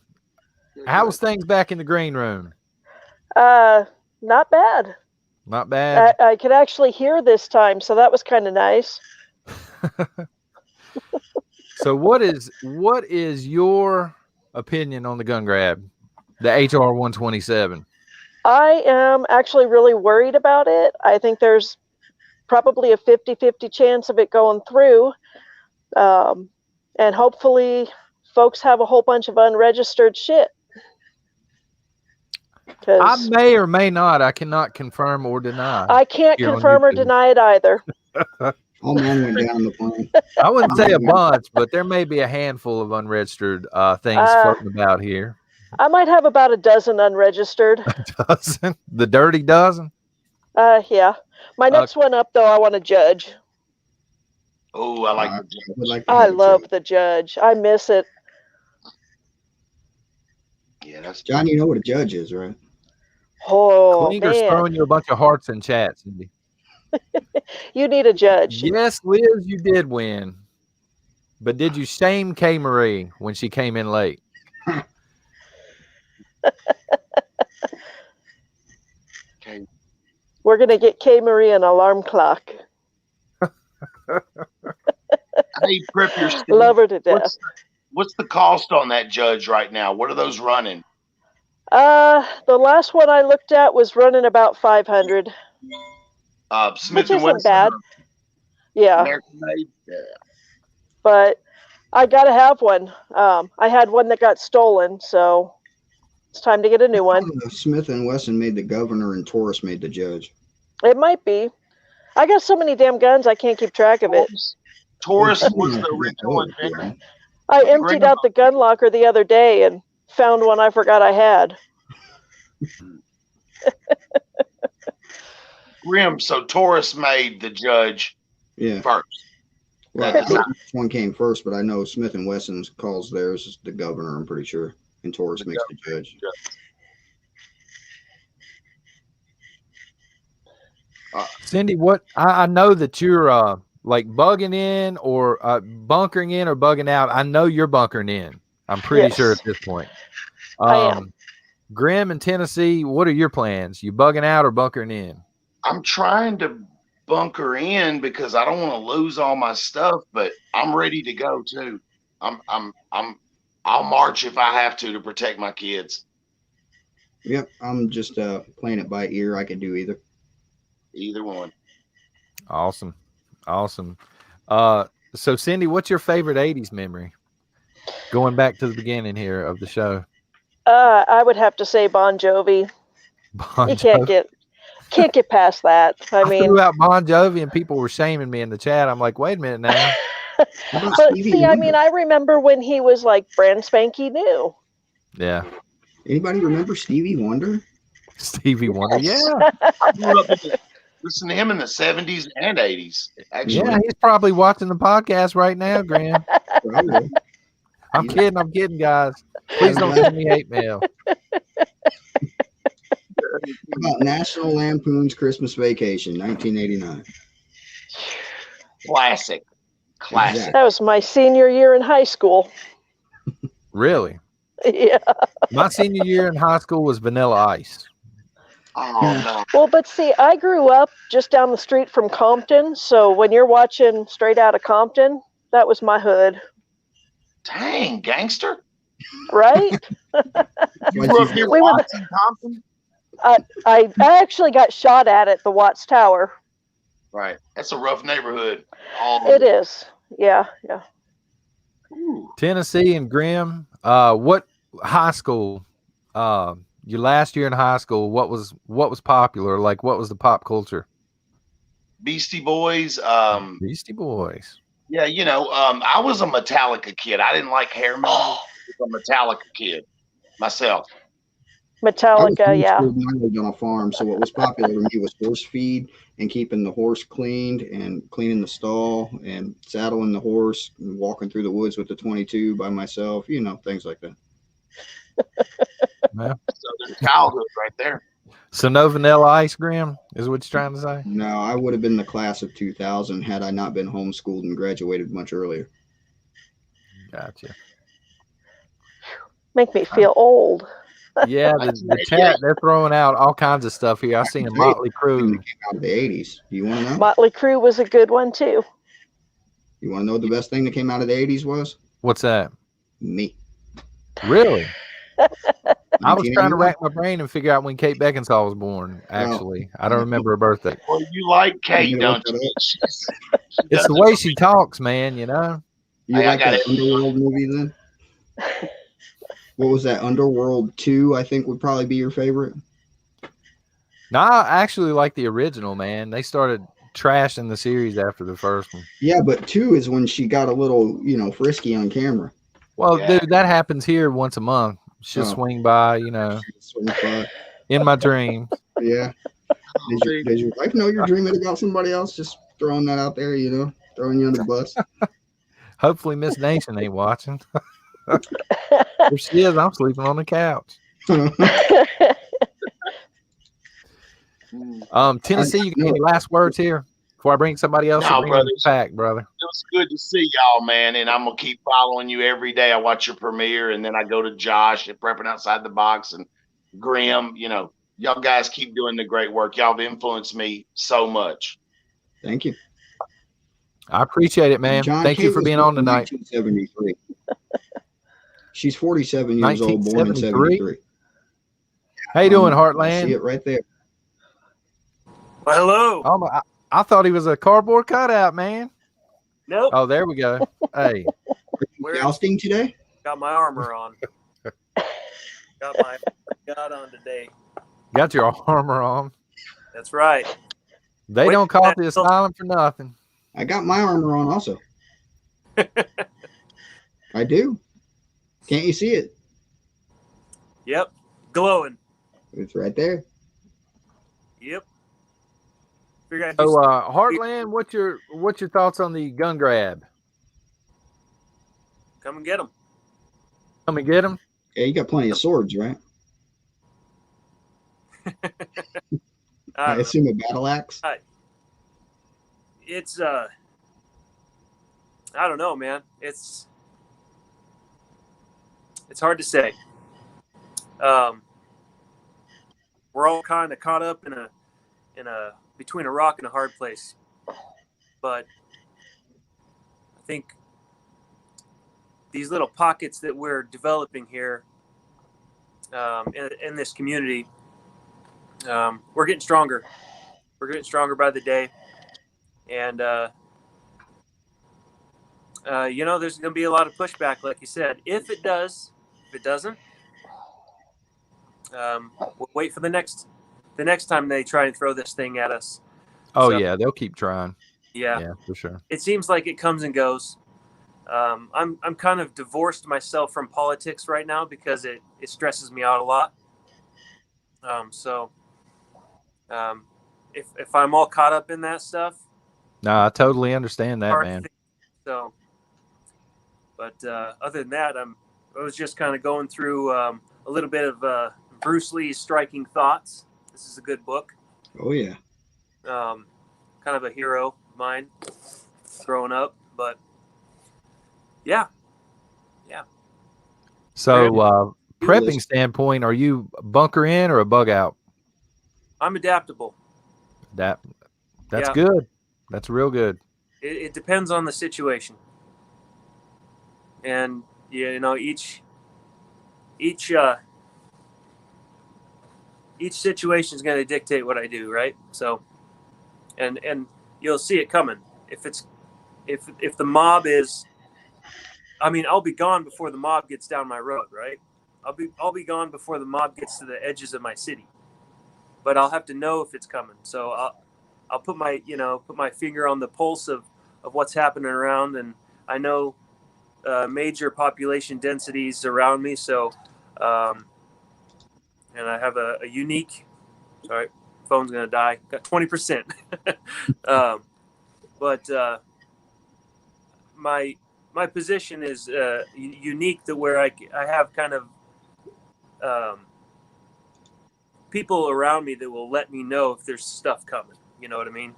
How was things back in the green room? Not bad. Not bad. I could actually hear this time, so that was kind of nice. So what is your opinion on the gun grab, the HR 127? I am actually really worried about it. I think there's probably a 50-50 chance of it going through. And hopefully folks have a whole bunch of unregistered shit. I may or may not. I cannot confirm or deny. I can't confirm or deny it either. All mine went down the plane. I wouldn't say a bunch, but there may be a handful of unregistered things floating about here. I might have about a dozen unregistered. A dozen? The dirty dozen? Yeah. My next one up, though, I want to judge. Oh, I like the judge. I love the judge. I miss it. Yeah, that's John. You know what a judge is, right? Oh, Klinger's man. throwing you a bunch of hearts in chat, Cindy. You need a judge. Yes, Liz, you did win. But did you shame Kay Marie when she came in late? okay. We're going to get Kay Marie an alarm clock. Hey, Prep your stead. Love her to death. What's the cost on that judge right now? What are those running? The last one I looked at was running about 500. Smith which and isn't Wesson, bad. Yeah. American made. Yeah. But I got to have one. I had one that got stolen, so it's time to get a new one. Smith and Wesson made the governor and Taurus made the judge. It might be. I got so many damn guns, I can't keep track of it. Taurus was the original inventor. I emptied out the gun locker the other day and found one I forgot I had. Grim, so Taurus made the judge first. Well, I don't know which one came first, but I know Smith & Wesson calls theirs the governor, I'm pretty sure. And Taurus makes the judge. Cindy, what I know that you're like bugging in or bunkering in or bugging out. I know you're bunkering in. I'm pretty sure at this point. I am. Grim in Tennessee, what are your plans? You bugging out or bunkering in? I'm trying to bunker in because I don't want to lose all my stuff, but I'm ready to go too. I'll march if I have to protect my kids. Yep, I'm just playing it by ear. I could do either. Either one. Awesome. So Cindy, what's your favorite 80s memory? Going back to the beginning here of the show. I would have to say Bon Jovi. You can't get past that. I mean, threw out Bon Jovi and people were shaming me in the chat. I'm like, wait a minute now. But see, I mean, I remember when he was like brand spanky new. Yeah. Anybody remember Stevie Wonder? Stevie Wonder, yeah. I grew up listening to him in the 70s and 80s. Actually. Yeah, he's probably watching the podcast right now, Graham. I'm kidding, guys. Please don't send me hate mail. About National Lampoon's Christmas Vacation, 1989. Classic. That was my senior year in high school. Really? Yeah. My senior year in high school was Vanilla Ice. Oh, no. Well, but see, I grew up just down the street from Compton, so when you're watching Straight Outta Compton, that was my hood. Dang, gangster. Right? You grew up near Watson, Compton? I actually got shot at the Watts Tower. Right. That's a rough neighborhood. It is. Yeah. Ooh. Tennessee and Grim, what high school, your last year in high school, what was popular? Like, what was the pop culture? Beastie Boys. Beastie Boys. Yeah, I was a Metallica kid. I didn't like hair metal. I was a Metallica kid myself. Metallica, yeah. I lived on a farm, so what was popular to me was horse feed and keeping the horse cleaned and cleaning the stall and saddling the horse and walking through the woods with the 22 by myself, things like that. So there's childhood right there. So no Vanilla Ice, Graham, is what you're trying to say? No, I would have been the class of 2000 had I not been homeschooled and graduated much earlier. Gotcha. Make me feel old. Yeah, the chat, they're throwing out all kinds of stuff here. I seen a Motley Crue. Came out of the 80s. Do you want to know? Motley Crue was a good one, too. You want to know what the best thing that came out of the 80s was? What's that? Me. Really? I was trying to rack my brain and figure out when Kate Beckinsale was born, actually. I don't remember her birthday. Well, you like Kate, don't you? It's the way she talks, man, You like that Underworld movie then? What was that? Underworld 2, I think, would probably be your favorite. No, I actually like the original, man. They started trashing the series after the first one. Yeah, but 2 is when she got a little, frisky on camera. Well, dude, that happens here once a month. She'll swing by, in my dreams. Yeah. Does your wife know you're dreaming about somebody else? Just throwing that out there, throwing you on the bus. Hopefully Miss Nation ain't watching. If she is, I'm sleeping on the couch. Tennessee, you got any last words here before I bring somebody else? No, brother. Brother. It was good to see y'all, man, and I'm gonna keep following you every day. I watch your premiere, and then I go to Josh at Prepping Outside the Box and Grim. Y'all guys keep doing the great work. Y'all have influenced me so much. Thank you. I appreciate it, man. John Thank you for being on tonight. 1973. She's 47 years old, born in 73. How you doing, Heartland? I see it right there. Well, hello. Oh, I thought he was a cardboard cutout, man. Nope. Oh, there we go. Hey. Jousting today? Got my armor on. Got on today. Got your armor on. That's right. They don't call the asylum for nothing. I got my armor on also. I do. Can't you see it? Yep. Glowing. It's right there. Yep. Figured I'd So, just- Heartland, what's your thoughts on the gun grab? come and get them. Come and get them. Yeah, you got plenty of swords, right? I assume a battle axe. It's I don't know, man. It's hard to say. We're all kind of caught up in a between a rock and a hard place, but I think these little pockets that we're developing here in this community, we're getting stronger. We're getting stronger by the day, and there's going to be a lot of pushback, like you said. If it does, if it doesn't, we'll wait for the next time they try and throw this thing at us. Oh, yeah, they'll keep trying. Yeah, for sure. It seems like it comes and goes. I'm kind of divorced myself from politics right now because it stresses me out a lot. If I'm all caught up in that stuff, no, I totally understand that, man. So, but other than that, I was just kind of going through a little bit of Bruce Lee's Striking Thoughts. This is a good book. Oh yeah. Kind of a hero of mine growing up, but yeah. So, prepping standpoint, are you bunker in or a bug out? I'm adaptable. That's Yeah. good. That's real good. It depends on the situation, and each situation is going to dictate what I do, right? So, and you'll see it coming. If the mob is, I'll be gone before the mob gets down my road, right? I'll be gone before the mob gets to the edges of my city, but I'll have to know if it's coming. So I'll put my finger on the pulse of what's happening around, and I know major population densities around me. So, and I have a unique. Sorry, phone's gonna die. Got 20%. But my position is unique to where I have kind of people around me that will let me know if there's stuff coming. You know what I mean?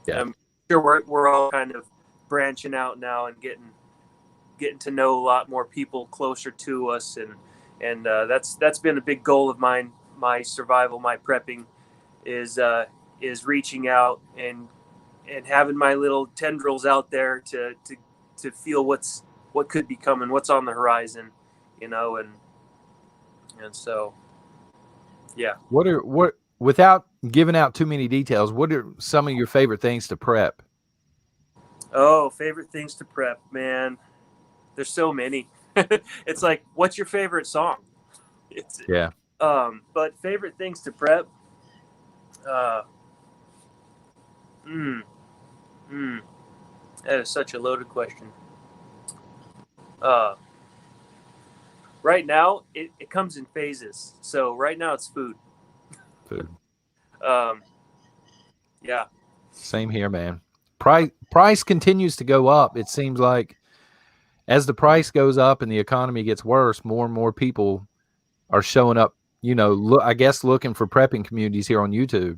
Yeah. I'm sure we're all kind of branching out now and getting to know a lot more people closer to us, and that's been a big goal of mine. My survival, my prepping, is reaching out and having my little tendrils out there to feel what could be coming, what's on the horizon, and so yeah. What without giving out too many details, what are some of your favorite things to prep? Oh, favorite things to prep, man. There's so many. It's like, what's your favorite song? Yeah. But favorite things to prep. That is such a loaded question. Right now, it comes in phases. So right now it's food. Food. Yeah. Same here, man. Price continues to go up. It seems like as the price goes up and the economy gets worse, more and more people are showing up, I guess looking for prepping communities here on YouTube.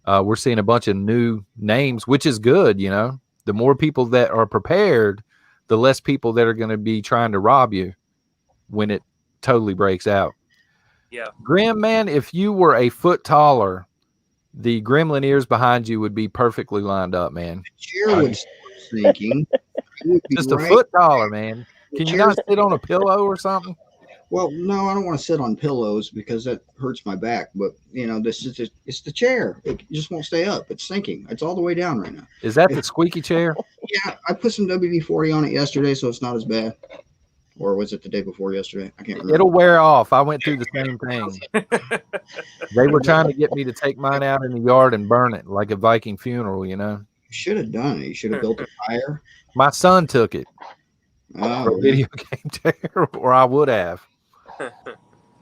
We're seeing a bunch of new names, which is good. The more people that are prepared, the less people that are going to be trying to rob you when it totally breaks out. Yeah. Grim, man, if you were a foot taller, the gremlin ears behind you would be perfectly lined up, man. The chair would start sinking. Just a foot taller, man. Can you not sit on a pillow or something? Well, no, I don't want to sit on pillows because that hurts my back. But it's the chair. It just won't stay up. It's sinking. It's all the way down right now. Is that the squeaky chair? Yeah, I put some WD-40 on it yesterday, so it's not as bad. Or was it the day before yesterday? I can't remember. It'll wear off. I went through the same thing. They were trying to get me to take mine out in the yard and burn it like a Viking funeral, You should have done it. You should have built a fire. My son took it. for a video game chair, or I would have.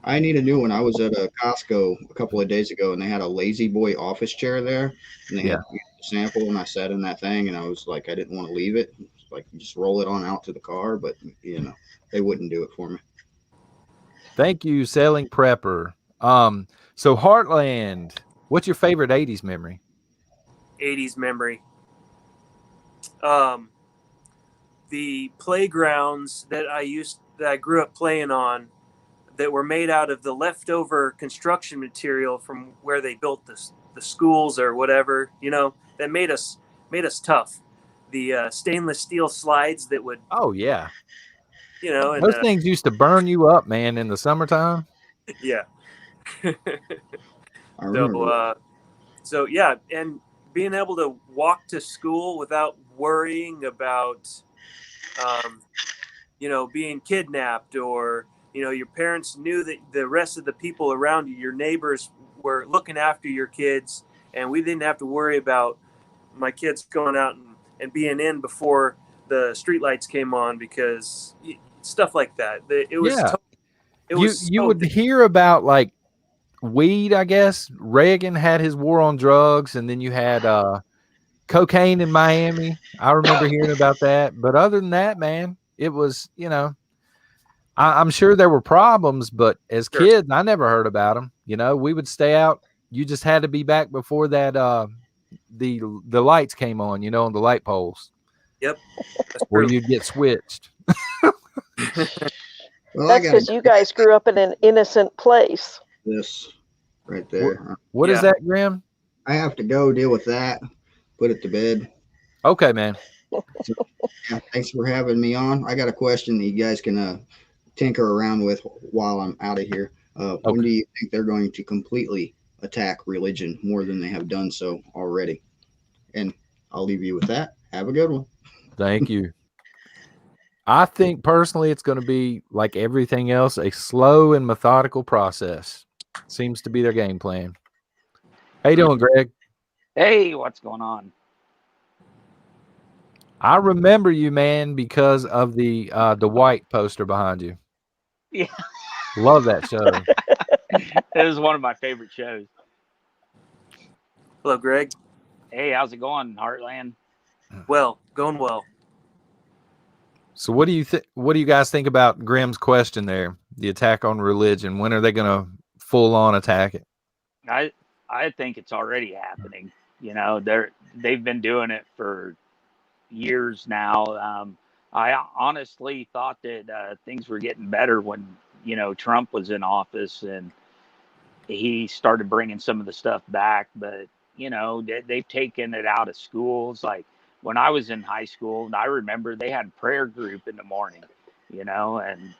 I need a new one. I was at a Costco a couple of days ago, and they had a Lazy Boy office chair there, and they had a sample, and I sat in that thing, and I was like, I didn't want to leave it. Like, just roll it on out to the car, but they wouldn't do it for me. Thank you, Selling Prepper. So Heartland, what's your favorite 80s memory? 80s memory. The playgrounds that I grew up playing on that were made out of the leftover construction material from where they built the schools or whatever, that made us tough. The stainless steel slides that would, and those things used to burn you up, man, in the summertime. Yeah. I remember. So yeah, and being able to walk to school without worrying about, being kidnapped, or, your parents knew that the rest of the people around you, your neighbors, were looking after your kids, and we didn't have to worry about my kids going out and being in before the streetlights came on, because stuff like that. It was you would hear about like weed, I guess. Reagan had his war on drugs, and then you had cocaine in Miami. I remember hearing about that. But other than that, man, it was, I'm sure there were problems, but as kids, I never heard about them. We would stay out. You just had to be back before that the lights came on, on the light poles. Yep. Where you'd get switched. Well, that's because you guys grew up in an innocent place. This right there. What is that, Graham? I have to go deal with that. Put it to bed. Okay, man. So, thanks for having me on. I got a question that you guys can tinker around with while I'm out of here. When do you think they're going to completely attack religion more than they have done so already? And I'll leave you with that. Have a good one. Thank you. I think personally it's going to be like everything else, a slow and methodical process. Seems to be their game plan. How you doing, Greg? Hey, what's going on? I remember you, man, because of the White poster behind you. Yeah. Love that show. It was one of my favorite shows. Hello, Greg. Hey, how's it going, Heartland? Well, going well. So what do you guys think about Grimm's question there? The attack on religion. When are they going to full on attack it? I think it's already happening. They've been doing it for years now. I honestly thought that things were getting better when, Trump was in office and he started bringing some of the stuff back. But, they've taken it out of schools. Like when I was in high school, I remember they had prayer group in the morning, and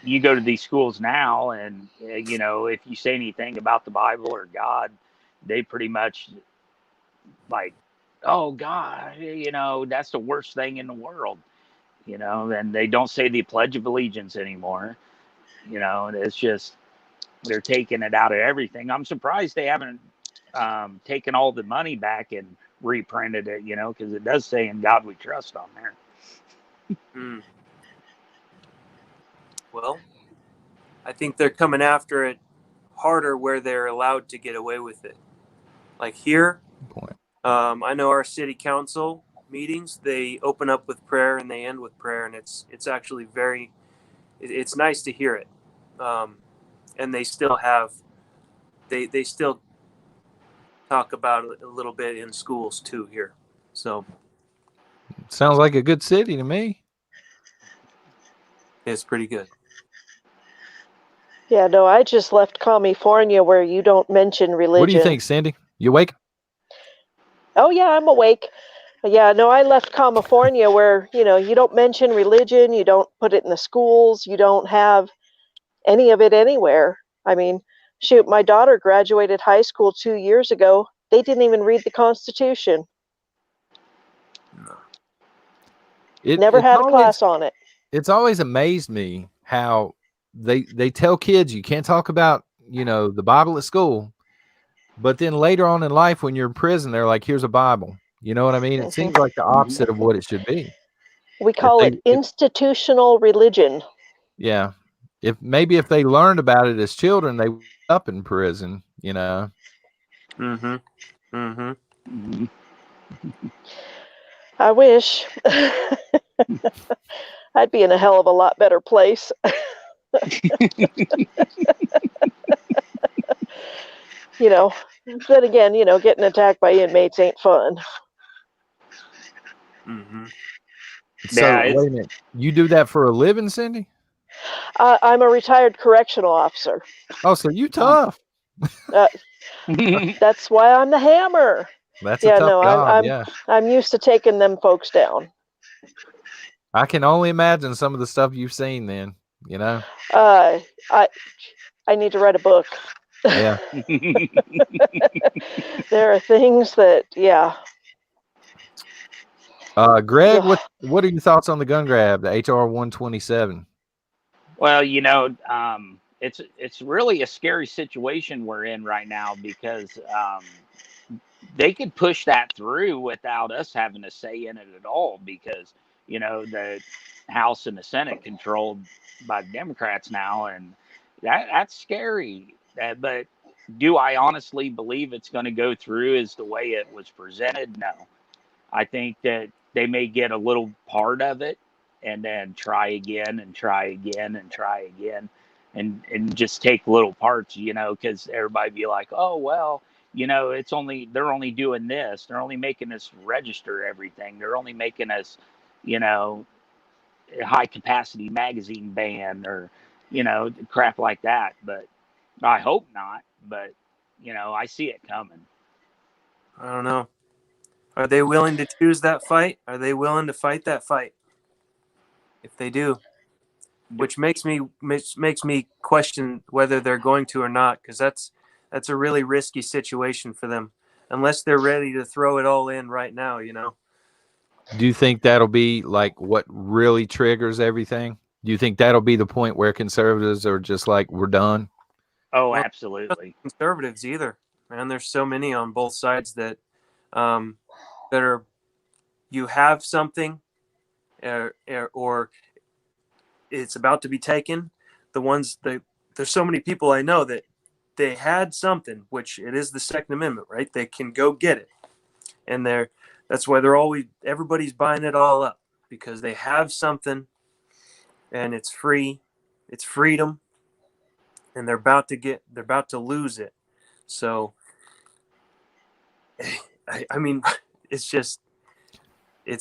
you go to these schools now and, if you say anything about the Bible or God, they pretty much like, oh God, that's the worst thing in the world, and they don't say the Pledge of Allegiance anymore. It's just, they're taking it out of everything. I'm surprised they haven't taken all the money back and reprinted it, because it does say "In God We Trust" on there. Well, I think they're coming after it harder where they're allowed to get away with it. Like here, I know our city council meetings, they open up with prayer and they end with prayer, and it's actually it's nice to hear it. And they still have, they still talk about it a little bit in schools too here. So sounds like a good city to me. It's pretty good. Yeah, no, I just left California where you don't mention religion. What do you think, Cindy? You awake? Oh, yeah, I'm awake. Yeah, no, I left California where, you don't mention religion. You don't put it in the schools. You don't have any of it anywhere. I mean, shoot, my daughter graduated high school 2 years ago. They didn't even read the Constitution. Never had a class on it. It's always amazed me how they tell kids you can't talk about, the Bible at school. But then later on in life, when you're in prison, they're like, here's a Bible. You know what I mean? It seems like the opposite of what it should be. We call it institutional religion. Yeah. If they learned about it as children, they would up in prison, you know. Mm-hmm. Mm-hmm. Mhm. I wish. I'd be in a hell of a lot better place. You know, then again, you know, getting attacked by inmates ain't fun. Mm-hmm. So Yeah, wait a minute. You do that for a living, Cindy? I'm a retired correctional officer. Oh, so you tough. That's why I'm the hammer. That's a tough no, job, yeah. I'm used to taking them folks down. I can only imagine some of the stuff you've seen then, you know. I need to write a book. Yeah. There are things that, yeah. Greg, what are your thoughts on the gun grab, the HR 127? Well, you know, it's really a scary situation we're in right now because they could push that through without us having a say in it at all because, you know, the House and the Senate controlled by Democrats now, and that's scary. But do I honestly believe it's going to go through as the way it was presented? No. I think that they may get a little part of it and then try again and try again and try again and just take little parts, you know, because everybody be like, oh, well, you know, they're only doing this. They're only making us register everything. They're only making us, you know, a high capacity magazine ban or, you know, crap like that. But I hope not. But, you know, I see it coming. I don't know. Are they willing to choose that fight? Are they willing to fight that fight? If they do, which makes me question whether they're going to or not, because that's a really risky situation for them, unless they're ready to throw it all in right now. You know. Do you think that'll be like what really triggers everything? Do you think that'll be the point where conservatives are just like, we're done? Oh, Well, absolutely. Conservatives either, man. There's so many on both sides that that are, you have something or it's about to be taken. There's so many people I know that they had something, which it is the Second Amendment, right? They can go get it, and that's why everybody's buying it all up, because they have something, and it's free, it's freedom, and they're about to lose it. So, I mean, it's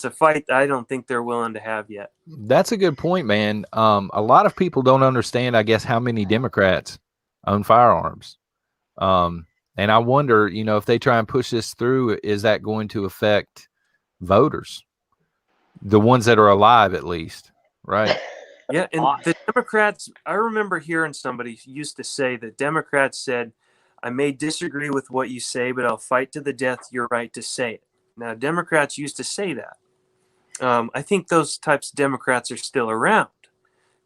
a fight that I don't think they're willing to have yet. That's a good point, man. A lot of people don't understand, I guess, how many Democrats own firearms. And I wonder, you know, if they try and push this through, is that going to affect voters? The ones that are alive, at least, right? Yeah, and the Democrats, I remember hearing somebody used to say that Democrats said, I may disagree with what you say, but I'll fight to the death your right to say it. Now, Democrats used to say that. I think those types of Democrats are still around,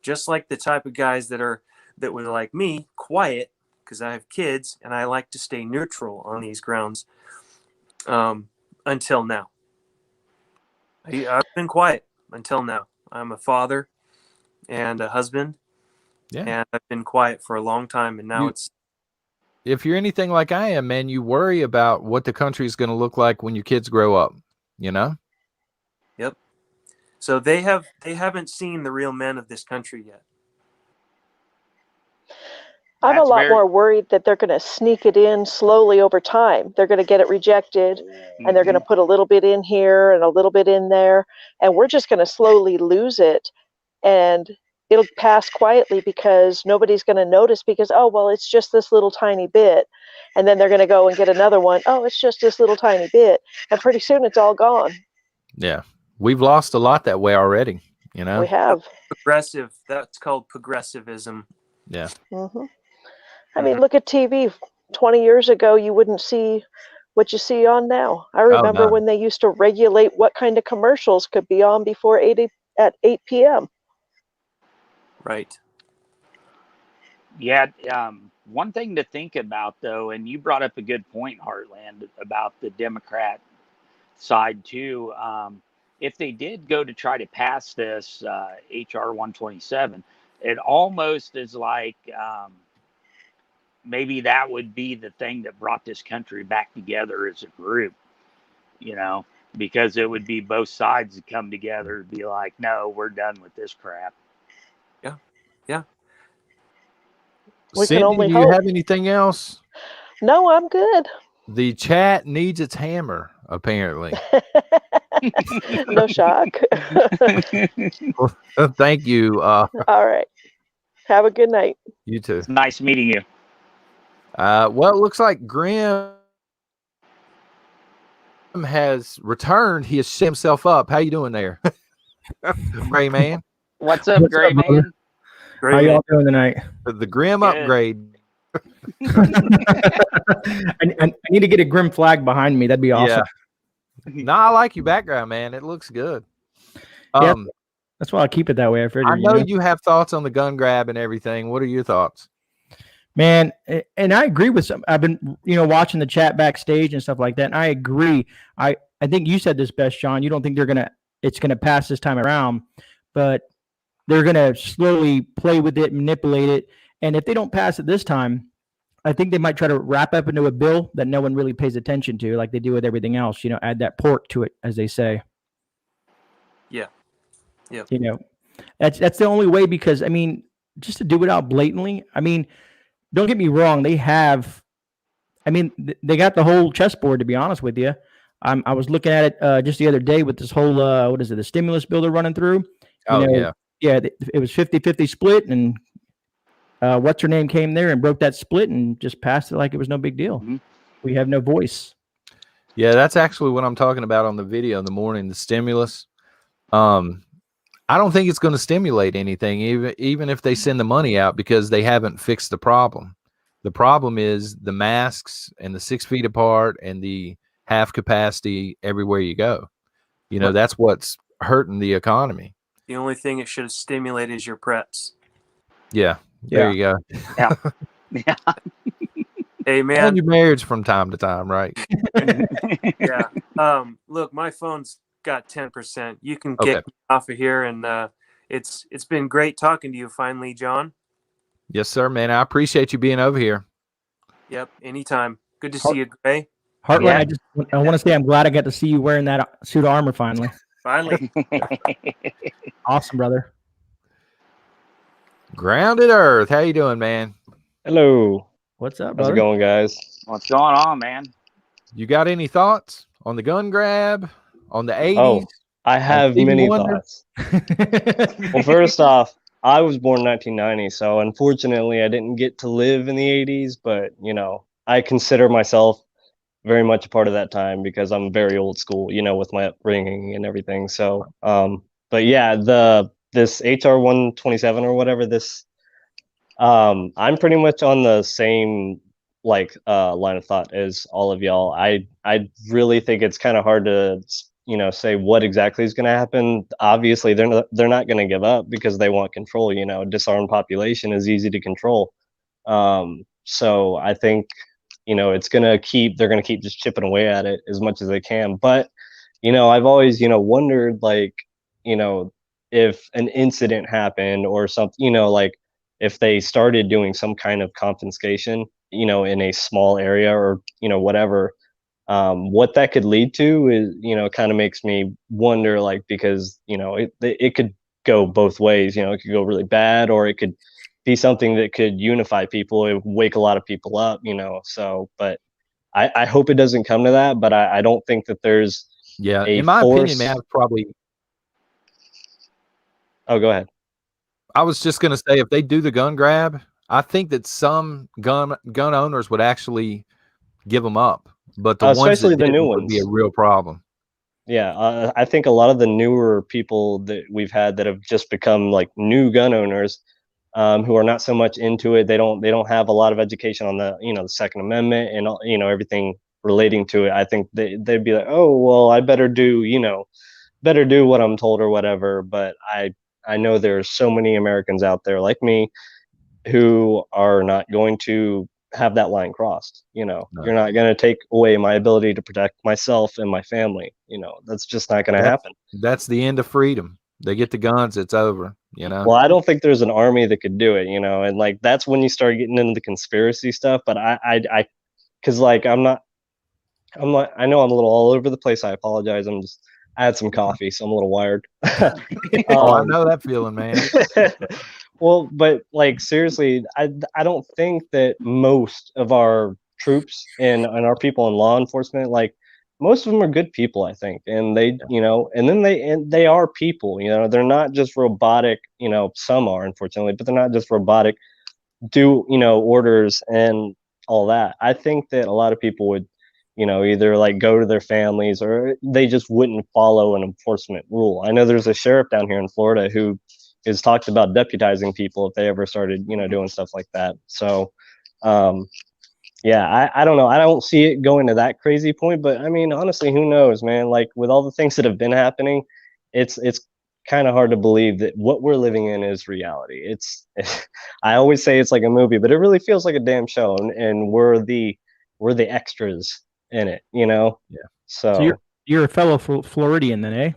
just like the type of guys that were like me, quiet, because I have kids and I like to stay neutral on these grounds until now. I've been quiet until now. I'm a father and a husband, and I've been quiet for a long time, and now if you're anything like I am, man, you worry about what the country is going to look like when your kids grow up, you know? Yep. So they haven't seen the real men of this country yet. I'm a lot more worried that they're going to sneak it in slowly over time. They're going to get it rejected, and they're going to put a little bit in here and a little bit in there, and we're just going to slowly lose it, and it'll pass quietly because nobody's going to notice because, oh, well, it's just this little tiny bit, and then they're going to go and get another one. Oh, it's just this little tiny bit, and pretty soon it's all gone. Yeah. We've lost a lot that way already, you know? We have. That's called progressivism. Yeah. Mm-hmm. I mean, look at TV. 20 years ago, you wouldn't see what you see on now. I remember when they used to regulate what kind of commercials could be on before 8 p.m. Right. Yeah. One thing to think about, though, and you brought up a good point, Heartland, about the Democrat side, too. if they did go to try to pass this HR 127, it almost is like maybe that would be the thing that brought this country back together as a group, because it would be both sides that come together and be like, no, we're done with this crap. Yeah. Yeah. We can Cindy, only do you hope. have anything else? No, I'm good. The chat needs its hammer, apparently. No shock. Well, thank you. All right. Have a good night. You too. It's nice meeting you. Well, it looks like Grim has returned. He has set himself up. How you doing there, Gray Man? What's up, Gray Man? How y'all doing tonight? The Grim Good. upgrade. I need to get a Grim flag behind me. That'd be awesome. Yeah. No, I like your background, man. It looks good. Yeah, that's why I'll keep it that way. I figured. I know you have thoughts on the gun grab and everything. What are your thoughts? Man, and I agree with some. I've been, watching the chat backstage and stuff like that. And I agree. I think you said this best, Sean. You don't think it's gonna pass this time around, but they're gonna slowly play with it, manipulate it. And if they don't pass it this time, I think they might try to wrap up into a bill that no one really pays attention to, like they do with everything else. Add that pork to it, as they say. Yeah. Yeah. That's the only way, because just to do it out blatantly. Don't get me wrong. They got the whole chessboard, to be honest with you. I was looking at it just the other day with this whole, the stimulus bill they're running through. Yeah, it was 50-50 split, and what's her name came there and broke that split and just passed it like it was no big deal. Mm-hmm. We have no voice. Yeah, that's actually what I'm talking about on the video in the morning, the stimulus. I don't think it's going to stimulate anything, even if they send the money out, because they haven't fixed the problem. The problem is the masks and the 6 feet apart and the half capacity everywhere you go. That's what's hurting the economy. The only thing it should have stimulated is your preps. Yeah. There you go. Yeah. Yeah. Hey, man. And your marriage from time to time, right? Yeah. Look, my phone's got 10%. You can get me off of here, and it's been great talking to you finally, John. Yes, sir, man. I appreciate you being over here. Yep, anytime. Good to see you, Gray. Heartland, I want to say I'm glad I got to see you wearing that suit of armor finally. Finally. Awesome, brother. Grounded Earth. How you doing, man? Hello. What's up, brother? How's it going, guys? What's going on, man? You got any thoughts on the gun grab, on the 80s? Oh, I have many thoughts. Well, first off, I was born in 1990, so unfortunately I didn't get to live in the 80s, but, I consider myself very much a part of that time because I'm very old school, with my upbringing and everything. So, but yeah, this HR 127 or whatever, I'm pretty much on the same line of thought as all of y'all. I really think it's kind of hard to say what exactly is going to happen. Obviously, they're not going to give up because they want control. Disarmed population is easy to control. So I think they're going to keep just chipping away at it as much as they can. But I've always wondered, if an incident happened or something, if they started doing some kind of confiscation, in a small area or, whatever, what that could lead to is, kind of makes me wonder, because, it could go both ways. It could go really bad, or it could be something that could unify people and wake a lot of people up, so, but I hope it doesn't come to that, but I don't think that there's in my opinion, man, probably. Oh, go ahead. I was just going to say, if they do the gun grab, I think that some gun owners would actually give them up, but the ones that the new ones would be a real problem. Yeah, I think a lot of the newer people that we've had that have just become like new gun owners, who are not so much into it. They don't have a lot of education on the the Second Amendment and everything relating to it. I think they'd be like, oh well, I better do what I'm told or whatever. But I know there's so many Americans out there like me who are not going to have that line crossed. You know, No. you're not going to take away my ability to protect myself and my family. You know, that's just not going to happen. That's the end of freedom. They get the guns, it's over, you know? Well, I don't think there's an army that could do it, you know, and like that's when you start getting into the conspiracy stuff. But because like I know I'm a little all over the place. I apologize. I had some coffee, so I'm a little wired. I know that feeling, man. Well, but like seriously, I don't think that most of our troops and our people in law enforcement, like most of them are good people, I think, and they, you know, and then they are people, you know, they're not just robotic, you know, some are unfortunately, but they're not just robotic, do, you know, orders and all that. I think that a lot of people would, you know, either like go to their families or they just wouldn't follow an enforcement rule. I know there's a sheriff down here in Florida who has talked about deputizing people if they ever started, you know, doing stuff like that. So, yeah, I don't know. I don't see it going to that crazy point, but I mean, honestly, who knows, man? Like with all the things that have been happening, it's kind of hard to believe that what we're living in is reality. I always say it's like a movie, but it really feels like a damn show, and we're the extras in it, you know? Yeah. So you're a fellow Floridian then, eh?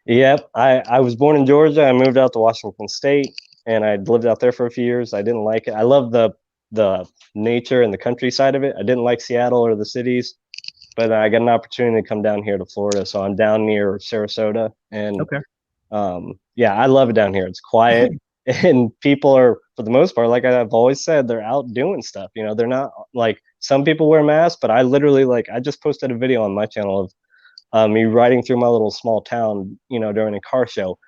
Yep. I was born in Georgia. I moved out to Washington State, and I lived out there for a few years. I didn't like it. I love the nature and the countryside of it. I didn't like Seattle or the cities, but I got an opportunity to come down here to Florida. So I'm down near Sarasota, and okay. Yeah, I love it down here. It's quiet, and people are, for the most part, like I've always said, they're out doing stuff. You know, they're not like some people wear masks, but I literally, like, I just posted a video on my channel of me riding through my little small town, you know, during a car show.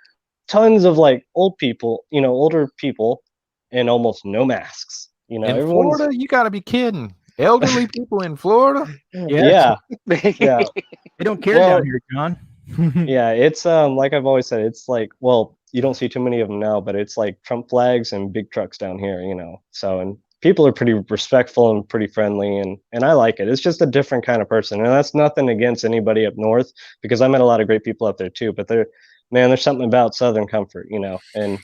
Tons of like old people, you know, older people, and almost no masks. You know, in Florida, you got to be kidding. Elderly people in Florida? Yeah. Yeah. They don't care down here, John. Yeah, it's like I've always said, it's like, well, you don't see too many of them now, but it's like Trump flags and big trucks down here, you know. So, and people are pretty respectful and pretty friendly, and I like it. It's just a different kind of person, and that's nothing against anybody up north, because I met a lot of great people up there too. But there's something about Southern comfort, you know. And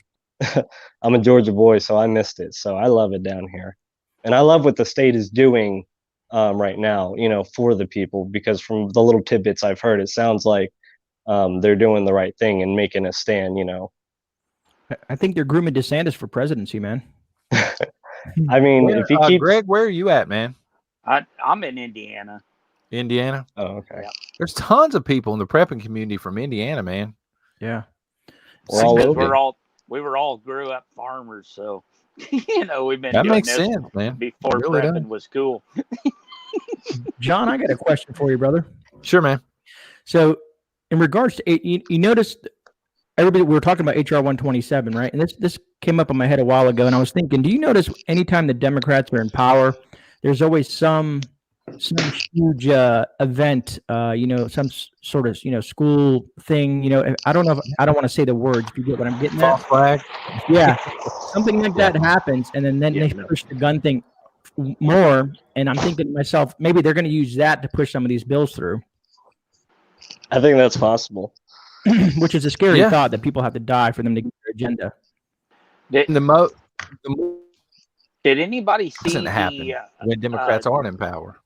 I'm a Georgia boy, so I missed it. So I love it down here, and I love what the state is doing right now, you know, for the people, because from the little tidbits I've heard, it sounds like they're doing the right thing and making a stand, you know. I think they're grooming DeSantis for presidency, man. I mean, if he keeps... Greg, where are you at, man? I'm in Indiana. Indiana? Oh, okay. Yeah. There's tons of people in the prepping community from Indiana, man. Yeah. We were all grew up farmers, so you know, we've been that doing makes this sense, man. Before really prepping was cool. John, I got a question for you, brother. Sure, man. So, in regards to you noticed everybody, we were talking about HR 127, right? And this came up in my head a while ago, and I was thinking, do you notice anytime the Democrats are in power, there's always some huge event, you know, some sort of, you know, school thing, you know, I don't want to say the words, if you get what I'm getting at. Flag. Yeah, something like that happens, and then they push the gun thing more, and I'm thinking to myself, maybe they're going to use that to push some of these bills through. I think that's possible. Which is a scary thought, that people have to die for them to get their agenda. Did anybody see doesn't happen when Democrats aren't in power?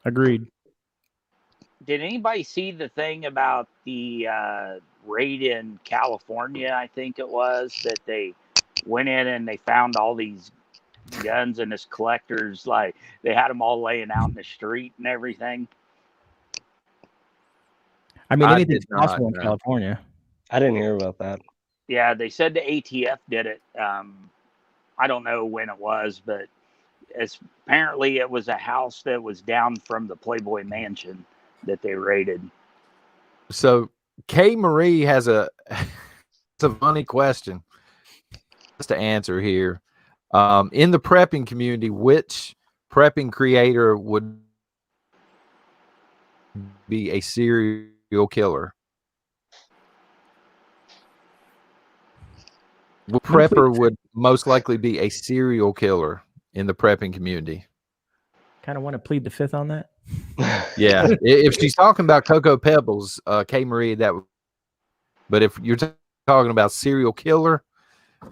Agreed. Did anybody see the thing about the raid in California? I think it was that they went in and they found all these guns and this collectors, like they had them all laying out in the street and everything. I mean, anything's possible in California. I didn't hear about that. Yeah, they said the ATF did it. I don't know when it was, but apparently it was a house that was down from the Playboy Mansion that they raided. So Kay Marie has it's a funny question just to answer here. In the prepping community, which prepping creator would be a serial killer? What prepper would most likely be a serial killer in the prepping community? Kind of want to plead the fifth on that. Yeah, if she's talking about Cocoa Pebbles, Kay Marie, but if you're talking about serial killer,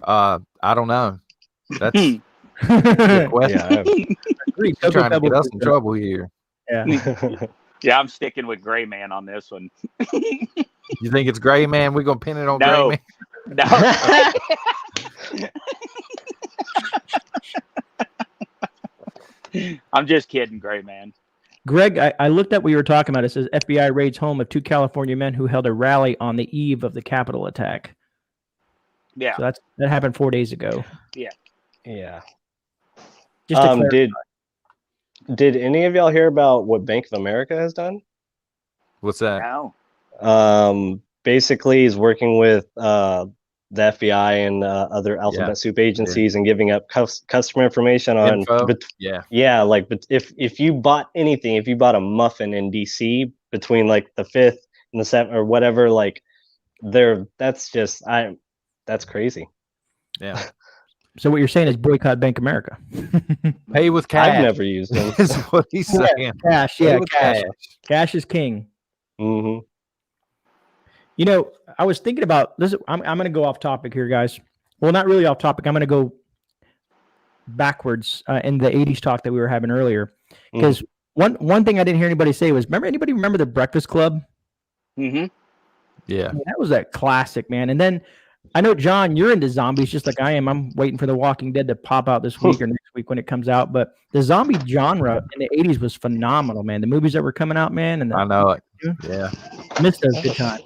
I don't know. That's Good question. Yeah. You're trying to get us in trouble here. Yeah. Yeah, I'm sticking with Gray Man on this one. You think it's Gray Man? We're gonna pin it on No. Gray Man. No. I'm just kidding, Gray Man. Greg, I looked at what you were talking about. It says FBI raids home of 2 California men who held a rally on the eve of the Capitol attack. Yeah. So that happened 4 days ago. Yeah. Yeah. Just to clarify. Did any of y'all hear about what Bank of America has done? What's that? No. Basically, he's working with the FBI and other alphabet soup agencies and giving up customer information on. But if you bought anything, if you bought a muffin in DC between like the 5th and the 7th or whatever, like that's crazy. Yeah. So what you're saying is boycott Bank America. Pay with cash. I've never used them. Is what he's saying. Cash, cash. Cash is king. Mm-hmm. You know, I was thinking about this. I'm going to go off topic here, guys. Well, not really off topic. I'm going to go backwards in the 80s talk that we were having earlier. Because one thing I didn't hear anybody say was, anybody remember the Breakfast Club? Mm-hmm. Yeah. I mean, that was that classic, man. And then I know, John, you're into zombies just like I am. I'm waiting for The Walking Dead to pop out this week or next week when it comes out. But the zombie genre in the 80s was phenomenal, man. The movies that were coming out, man. And I know it. Yeah. Missed those good times.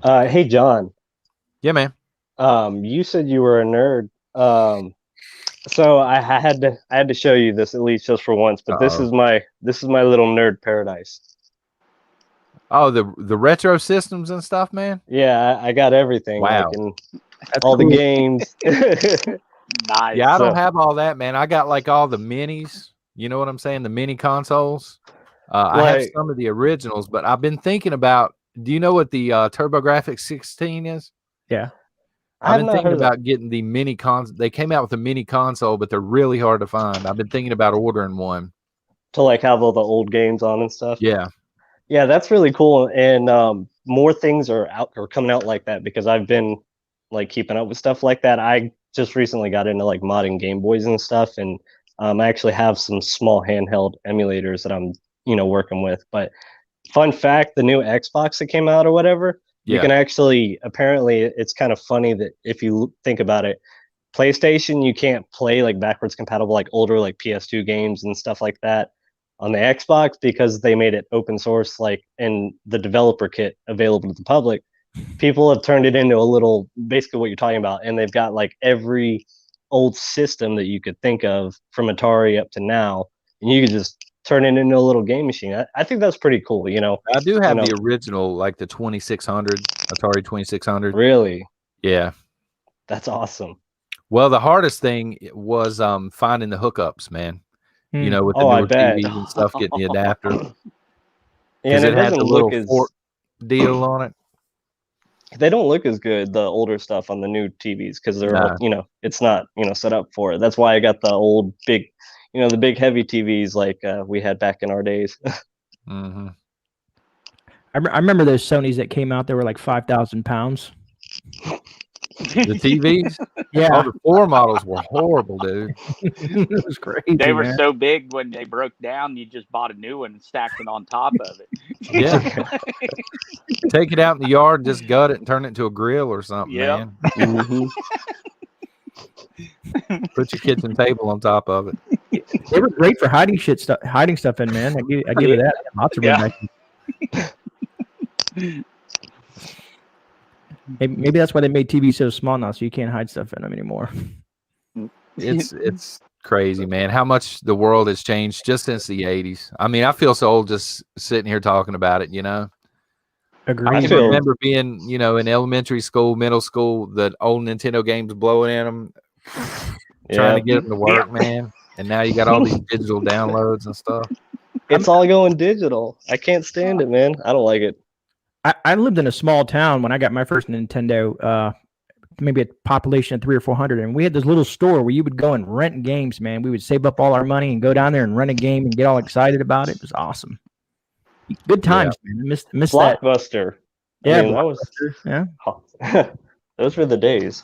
Hey, John. Yeah, man. You said you were a nerd. So I had to show you this at least just for once. But this is my little nerd paradise. Oh, the retro systems and stuff, man. Yeah, I got everything. Wow. All the games. Nice. Yeah, I don't have all that, man. I got like all the minis. You know what I'm saying? The mini consoles. I have some of the originals, but I've been thinking about. Do you know what the TurboGrafx 16 is? Yeah. I've been thinking about getting the mini console. They came out with a mini console, but they're really hard to find. I've been thinking about ordering one to like have all the old games on and stuff. Yeah. Yeah, that's really cool. And more things are coming out like that because I've been like keeping up with stuff like that. I just recently got into like modding Game Boys and stuff, and I actually have some small handheld emulators that I'm working with. But fun fact, the new Xbox that came out or whatever, you can actually, apparently it's kind of funny that if you think about it, PlayStation, you can't play like backwards compatible like older like PS2 games and stuff like that on the Xbox because they made it open source, like, and the developer kit available to the public. People have turned it into a little, basically what you're talking about, and they've got like every old system that you could think of from Atari up to now, and you could just turn it into a little game machine. I think that's pretty cool, I do have the original, like the 2600, Atari 2600. Really? Yeah. That's awesome. Well, the hardest thing was finding the hookups, man. With the newer TVs and stuff, getting the adapter. And it had the little look fork deal on it. They don't look as good, the older stuff on the new TVs, because they're it's not set up for it. That's why I got the old big, the big heavy TVs like we had back in our days. Mm-hmm. I remember those Sonys that came out. They were like 5,000 pounds. The TVs? Yeah. Oh, the floor models were horrible, dude. It was crazy. They were so big when they broke down, you just bought a new one and stacked it on top of it. Yeah. Take it out in the yard and just gut it and turn it into a grill or something, man. Mm-hmm. Put your kitchen table on top of it. They were great for hiding stuff in, man. I give it that. Lots of room back. Maybe that's why they made TV so small now, so you can't hide stuff in them anymore. It's crazy, man. How much the world has changed just since the 80s. I mean, I feel so old just sitting here talking about it, Agreed. I can remember being, in elementary school, middle school, the old Nintendo games blowing in them, trying to get them to work, man. And now you got all these digital downloads and stuff. It's all going digital. I can't stand it, man. I don't like it. I lived in a small town when I got my first Nintendo, maybe a population of 300 or 400, and we had this little store where you would go and rent games, man. We would save up all our money and go down there and rent a game and get all excited about it. It was awesome. Good times, man. I missed that. Blockbuster. Yeah, that was yeah. Those were the days.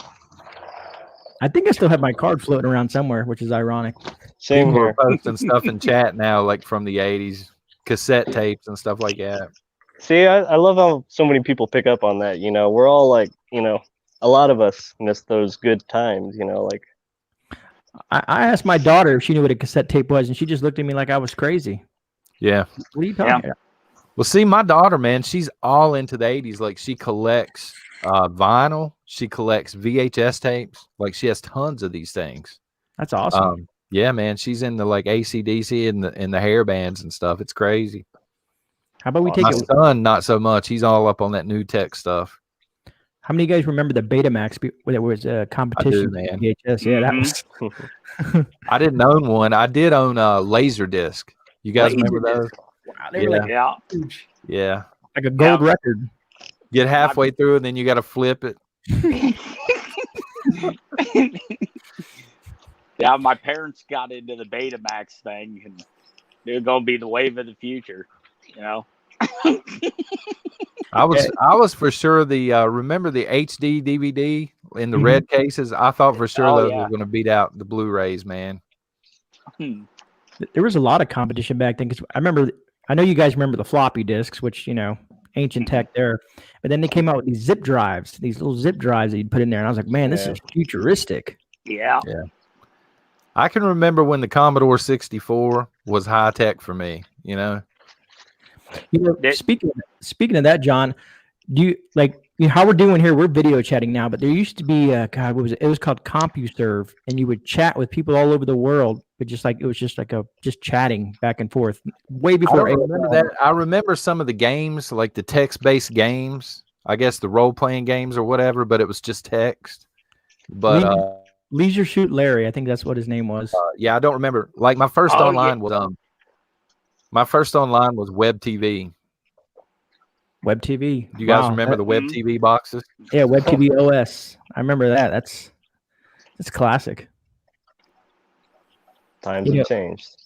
I think I still have my card floating around somewhere, which is ironic. Same People here. are posting stuff in chat now, like from the 80s, cassette tapes and stuff like that. See, I love how so many people pick up on that. We're all like, a lot of us miss those good times. Like I asked my daughter if she knew what a cassette tape was, and she just looked at me like I was crazy. Yeah. What are you talking about? Well, see, my daughter, man, she's all into the 80s. Like, she collects vinyl. She collects VHS tapes. Like, she has tons of these things. That's awesome. Yeah, man, she's into like AC/DC and the hair bands and stuff. It's crazy. How about we take My it? son, not so much. He's all up on that new tech stuff. How many of you guys remember the Betamax? There was a competition. man. VHS. Yeah, that was. I didn't own one. I did own a Laserdisc. You guys remember those? Wow, they were like huge. Yeah. Like a gold record. Get halfway through and then you got to flip it. Yeah, my parents got into the Betamax thing, and they're going to be the wave of the future. I was for sure the remember the HD DVD in the red cases. I thought for sure those were going to beat out the Blu-rays, man. There was a lot of competition back then because I know you guys remember the floppy disks, which ancient tech there, but then they came out with these zip drives, these little zip drives that you'd put in there, and I was like, man, this is futuristic. Yeah. I can remember when the Commodore 64 was high tech for me. Speaking of that, John, do you like how we're doing here? We're video chatting now, but there used to be God, what was it? It was called CompuServe, and you would chat with people all over the world, but just chatting back and forth. Way before I remember that. I remember some of the games, like the text-based games. I guess the role-playing games or whatever, but it was just text. But Leisure Suit Larry, I think that's what his name was. Yeah, I don't remember. Like my first online was Web TV. Web TV. Do you guys remember the Web TV boxes? Yeah, Web TV OS. I remember that. That's classic. Times have changed.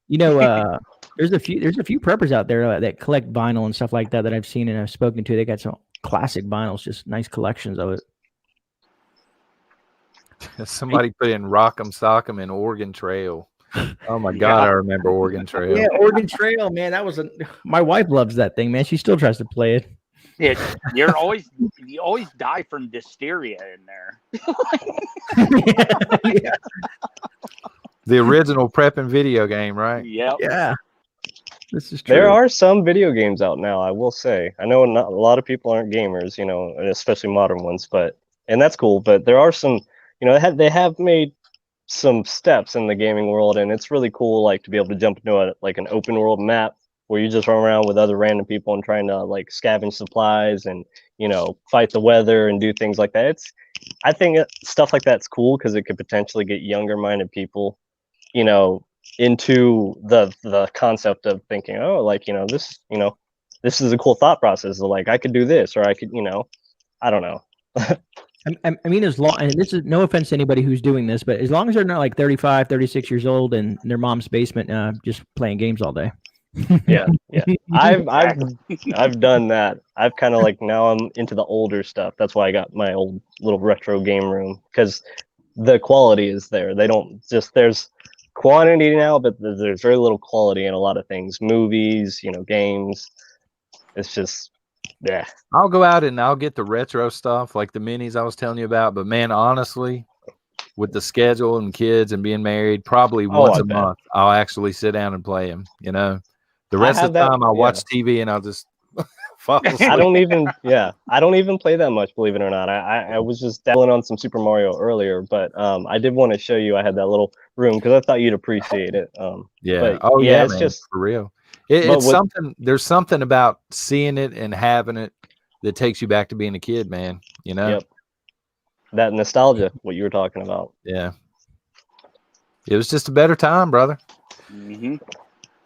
There's a few preppers out there that collect vinyl and stuff like that I've seen and I've spoken to. They got some classic vinyls, just nice collections of it. Somebody put in Rock'em Sock'em and Oregon Trail. Oh my God, I remember Oregon Trail. Yeah, Oregon Trail, man. My wife loves that thing, man. She still tries to play it. Yeah, you always die from diphtheria in there. Yeah. The original prepping video game, right? Yep. Yeah. This is true. There are some video games out now, I will say. I know not a lot of people aren't gamers, especially modern ones, and that's cool. But there are some, they have made some steps in the gaming world, and it's really cool, like to be able to jump into an open world map where you just run around with other random people and trying to like scavenge supplies and fight the weather and do things like that. I think stuff like that's cool because it could potentially get younger minded people into the concept of thinking, this is a cool thought process. Like I could do this, or I could, I don't know. I mean, as long, and this is no offense to anybody who's doing this, but as long as they're not like 35, 36 years old and in their mom's basement, just playing games all day. Yeah. I've done that. I've kind of now I'm into the older stuff. That's why I got my old little retro game room, because the quality is there. There's quantity now, but there's very little quality in a lot of things. Movies, games. It's just, yeah. I'll go out and I'll get the retro stuff like the minis I was telling you about. But man, honestly, with the schedule and kids and being married, probably once a month, I'll actually sit down and play them. The rest of the time I'll watch TV and I'll just fall asleep. I don't even play that much, believe it or not. I was just dabbling on some Super Mario earlier, but I did want to show you. I had that little room because I thought you'd appreciate it. It's man, just for real. It's something. There's something about seeing it and having it that takes you back to being a kid, man. Yep. That nostalgia, what you were talking about. Yeah. It was just a better time, brother. Mm-hmm.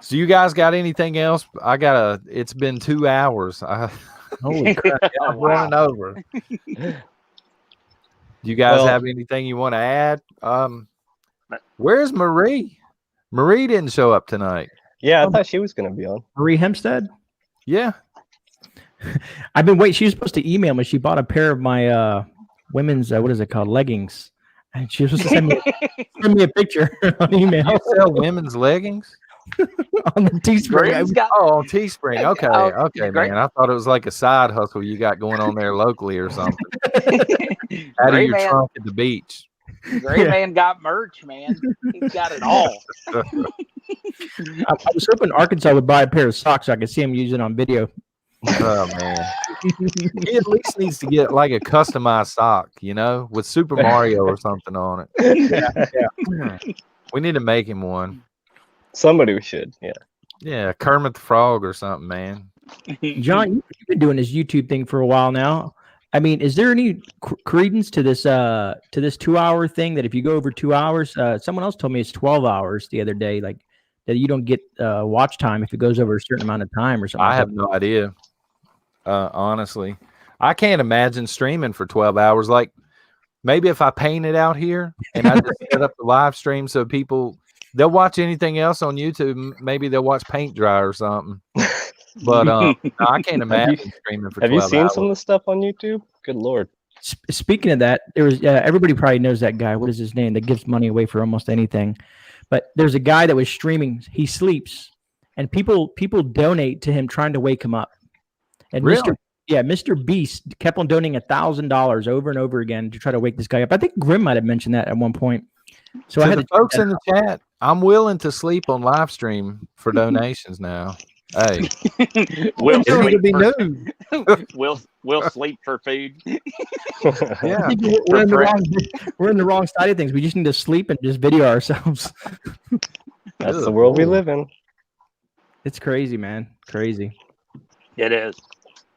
So you guys got anything else? It's been 2 hours. Holy crap. I'm running over. Do you guys have anything you want to add? Where's Marie? Marie didn't show up tonight. Yeah, I thought she was going to be on. Marie Hempstead? Yeah. I've been waiting. She was supposed to email me. She bought a pair of my women's, what is it called? Leggings. And she was supposed to send me a picture on email. You sell women's leggings? On the Teespring. On Teespring. Okay, okay, Gray- man. I thought it was like a side hustle you got going on there locally or something. Out of Gray your man, trunk at the beach. Gray man got merch, man. He's got it all. I was hoping Arkansas would buy a pair of socks so I could see him use it on video. Oh man, he at least needs to get like a customized sock, with Super Mario or something on it. Yeah. We need to make him one. Somebody should, yeah. Yeah, Kermit the Frog or something, man. John, you've been doing this YouTube thing for a while now. I mean, is there any credence to this 2-hour thing that if you go over 2 hours, someone else told me it's 12 hours the other day, like that you don't get watch time if it goes over a certain amount of time or something? I have no idea. Honestly, I can't imagine streaming for 12 hours. Like maybe if I paint it out here and I just set up the live stream so they'll watch anything else on YouTube. Maybe they'll watch paint dry or something. But no, I can't imagine streaming for 12 hours. Have you seen some of the stuff on YouTube? Good Lord. Speaking of that, there was everybody probably knows that guy. What is his name? That gives money away for almost anything. But there's a guy that was streaming. He sleeps, and people donate to him trying to wake him up. And really? Mr. Beast kept on donating $1,000 over and over again to try to wake this guy up. I think Grim might have mentioned that at one point. So I had the folks in the chat, I'm willing to sleep on live stream for donations now. Hey, We'll sleep for food. Yeah, we're in the wrong side of things. We just need to sleep and just video ourselves. That's the world we live in. It's crazy, man. Crazy. It is.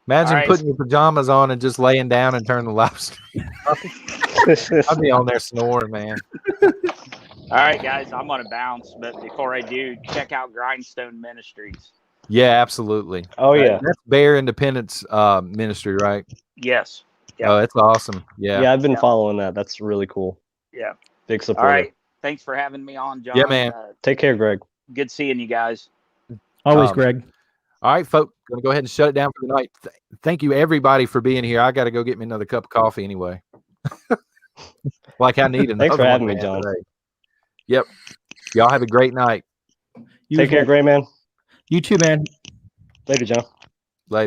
Imagine putting your pajamas on and just laying down and turning the live stream. I'll be on there snoring, man. All right, guys, I'm going to bounce. But before I do, check out Grindstone Ministries. Yeah, absolutely. Oh, yeah. That's Bear Independence Ministry, right? Yes. Yep. Oh, it's awesome. Yeah. Yeah, I've been following that. That's really cool. Yeah. Big supporter. All right. Thanks for having me on, John. Yeah, man. Take care, Greg. Good seeing you guys. Always, Greg. All right, folks. Going to go ahead and shut it down for the night. Thank you, everybody, for being here. I got to go get me another cup of coffee anyway. Like I need another. Thanks for having me, man, John. today. Yep. Y'all have a great night. Take care, Gray Man. You too, man. Later, John.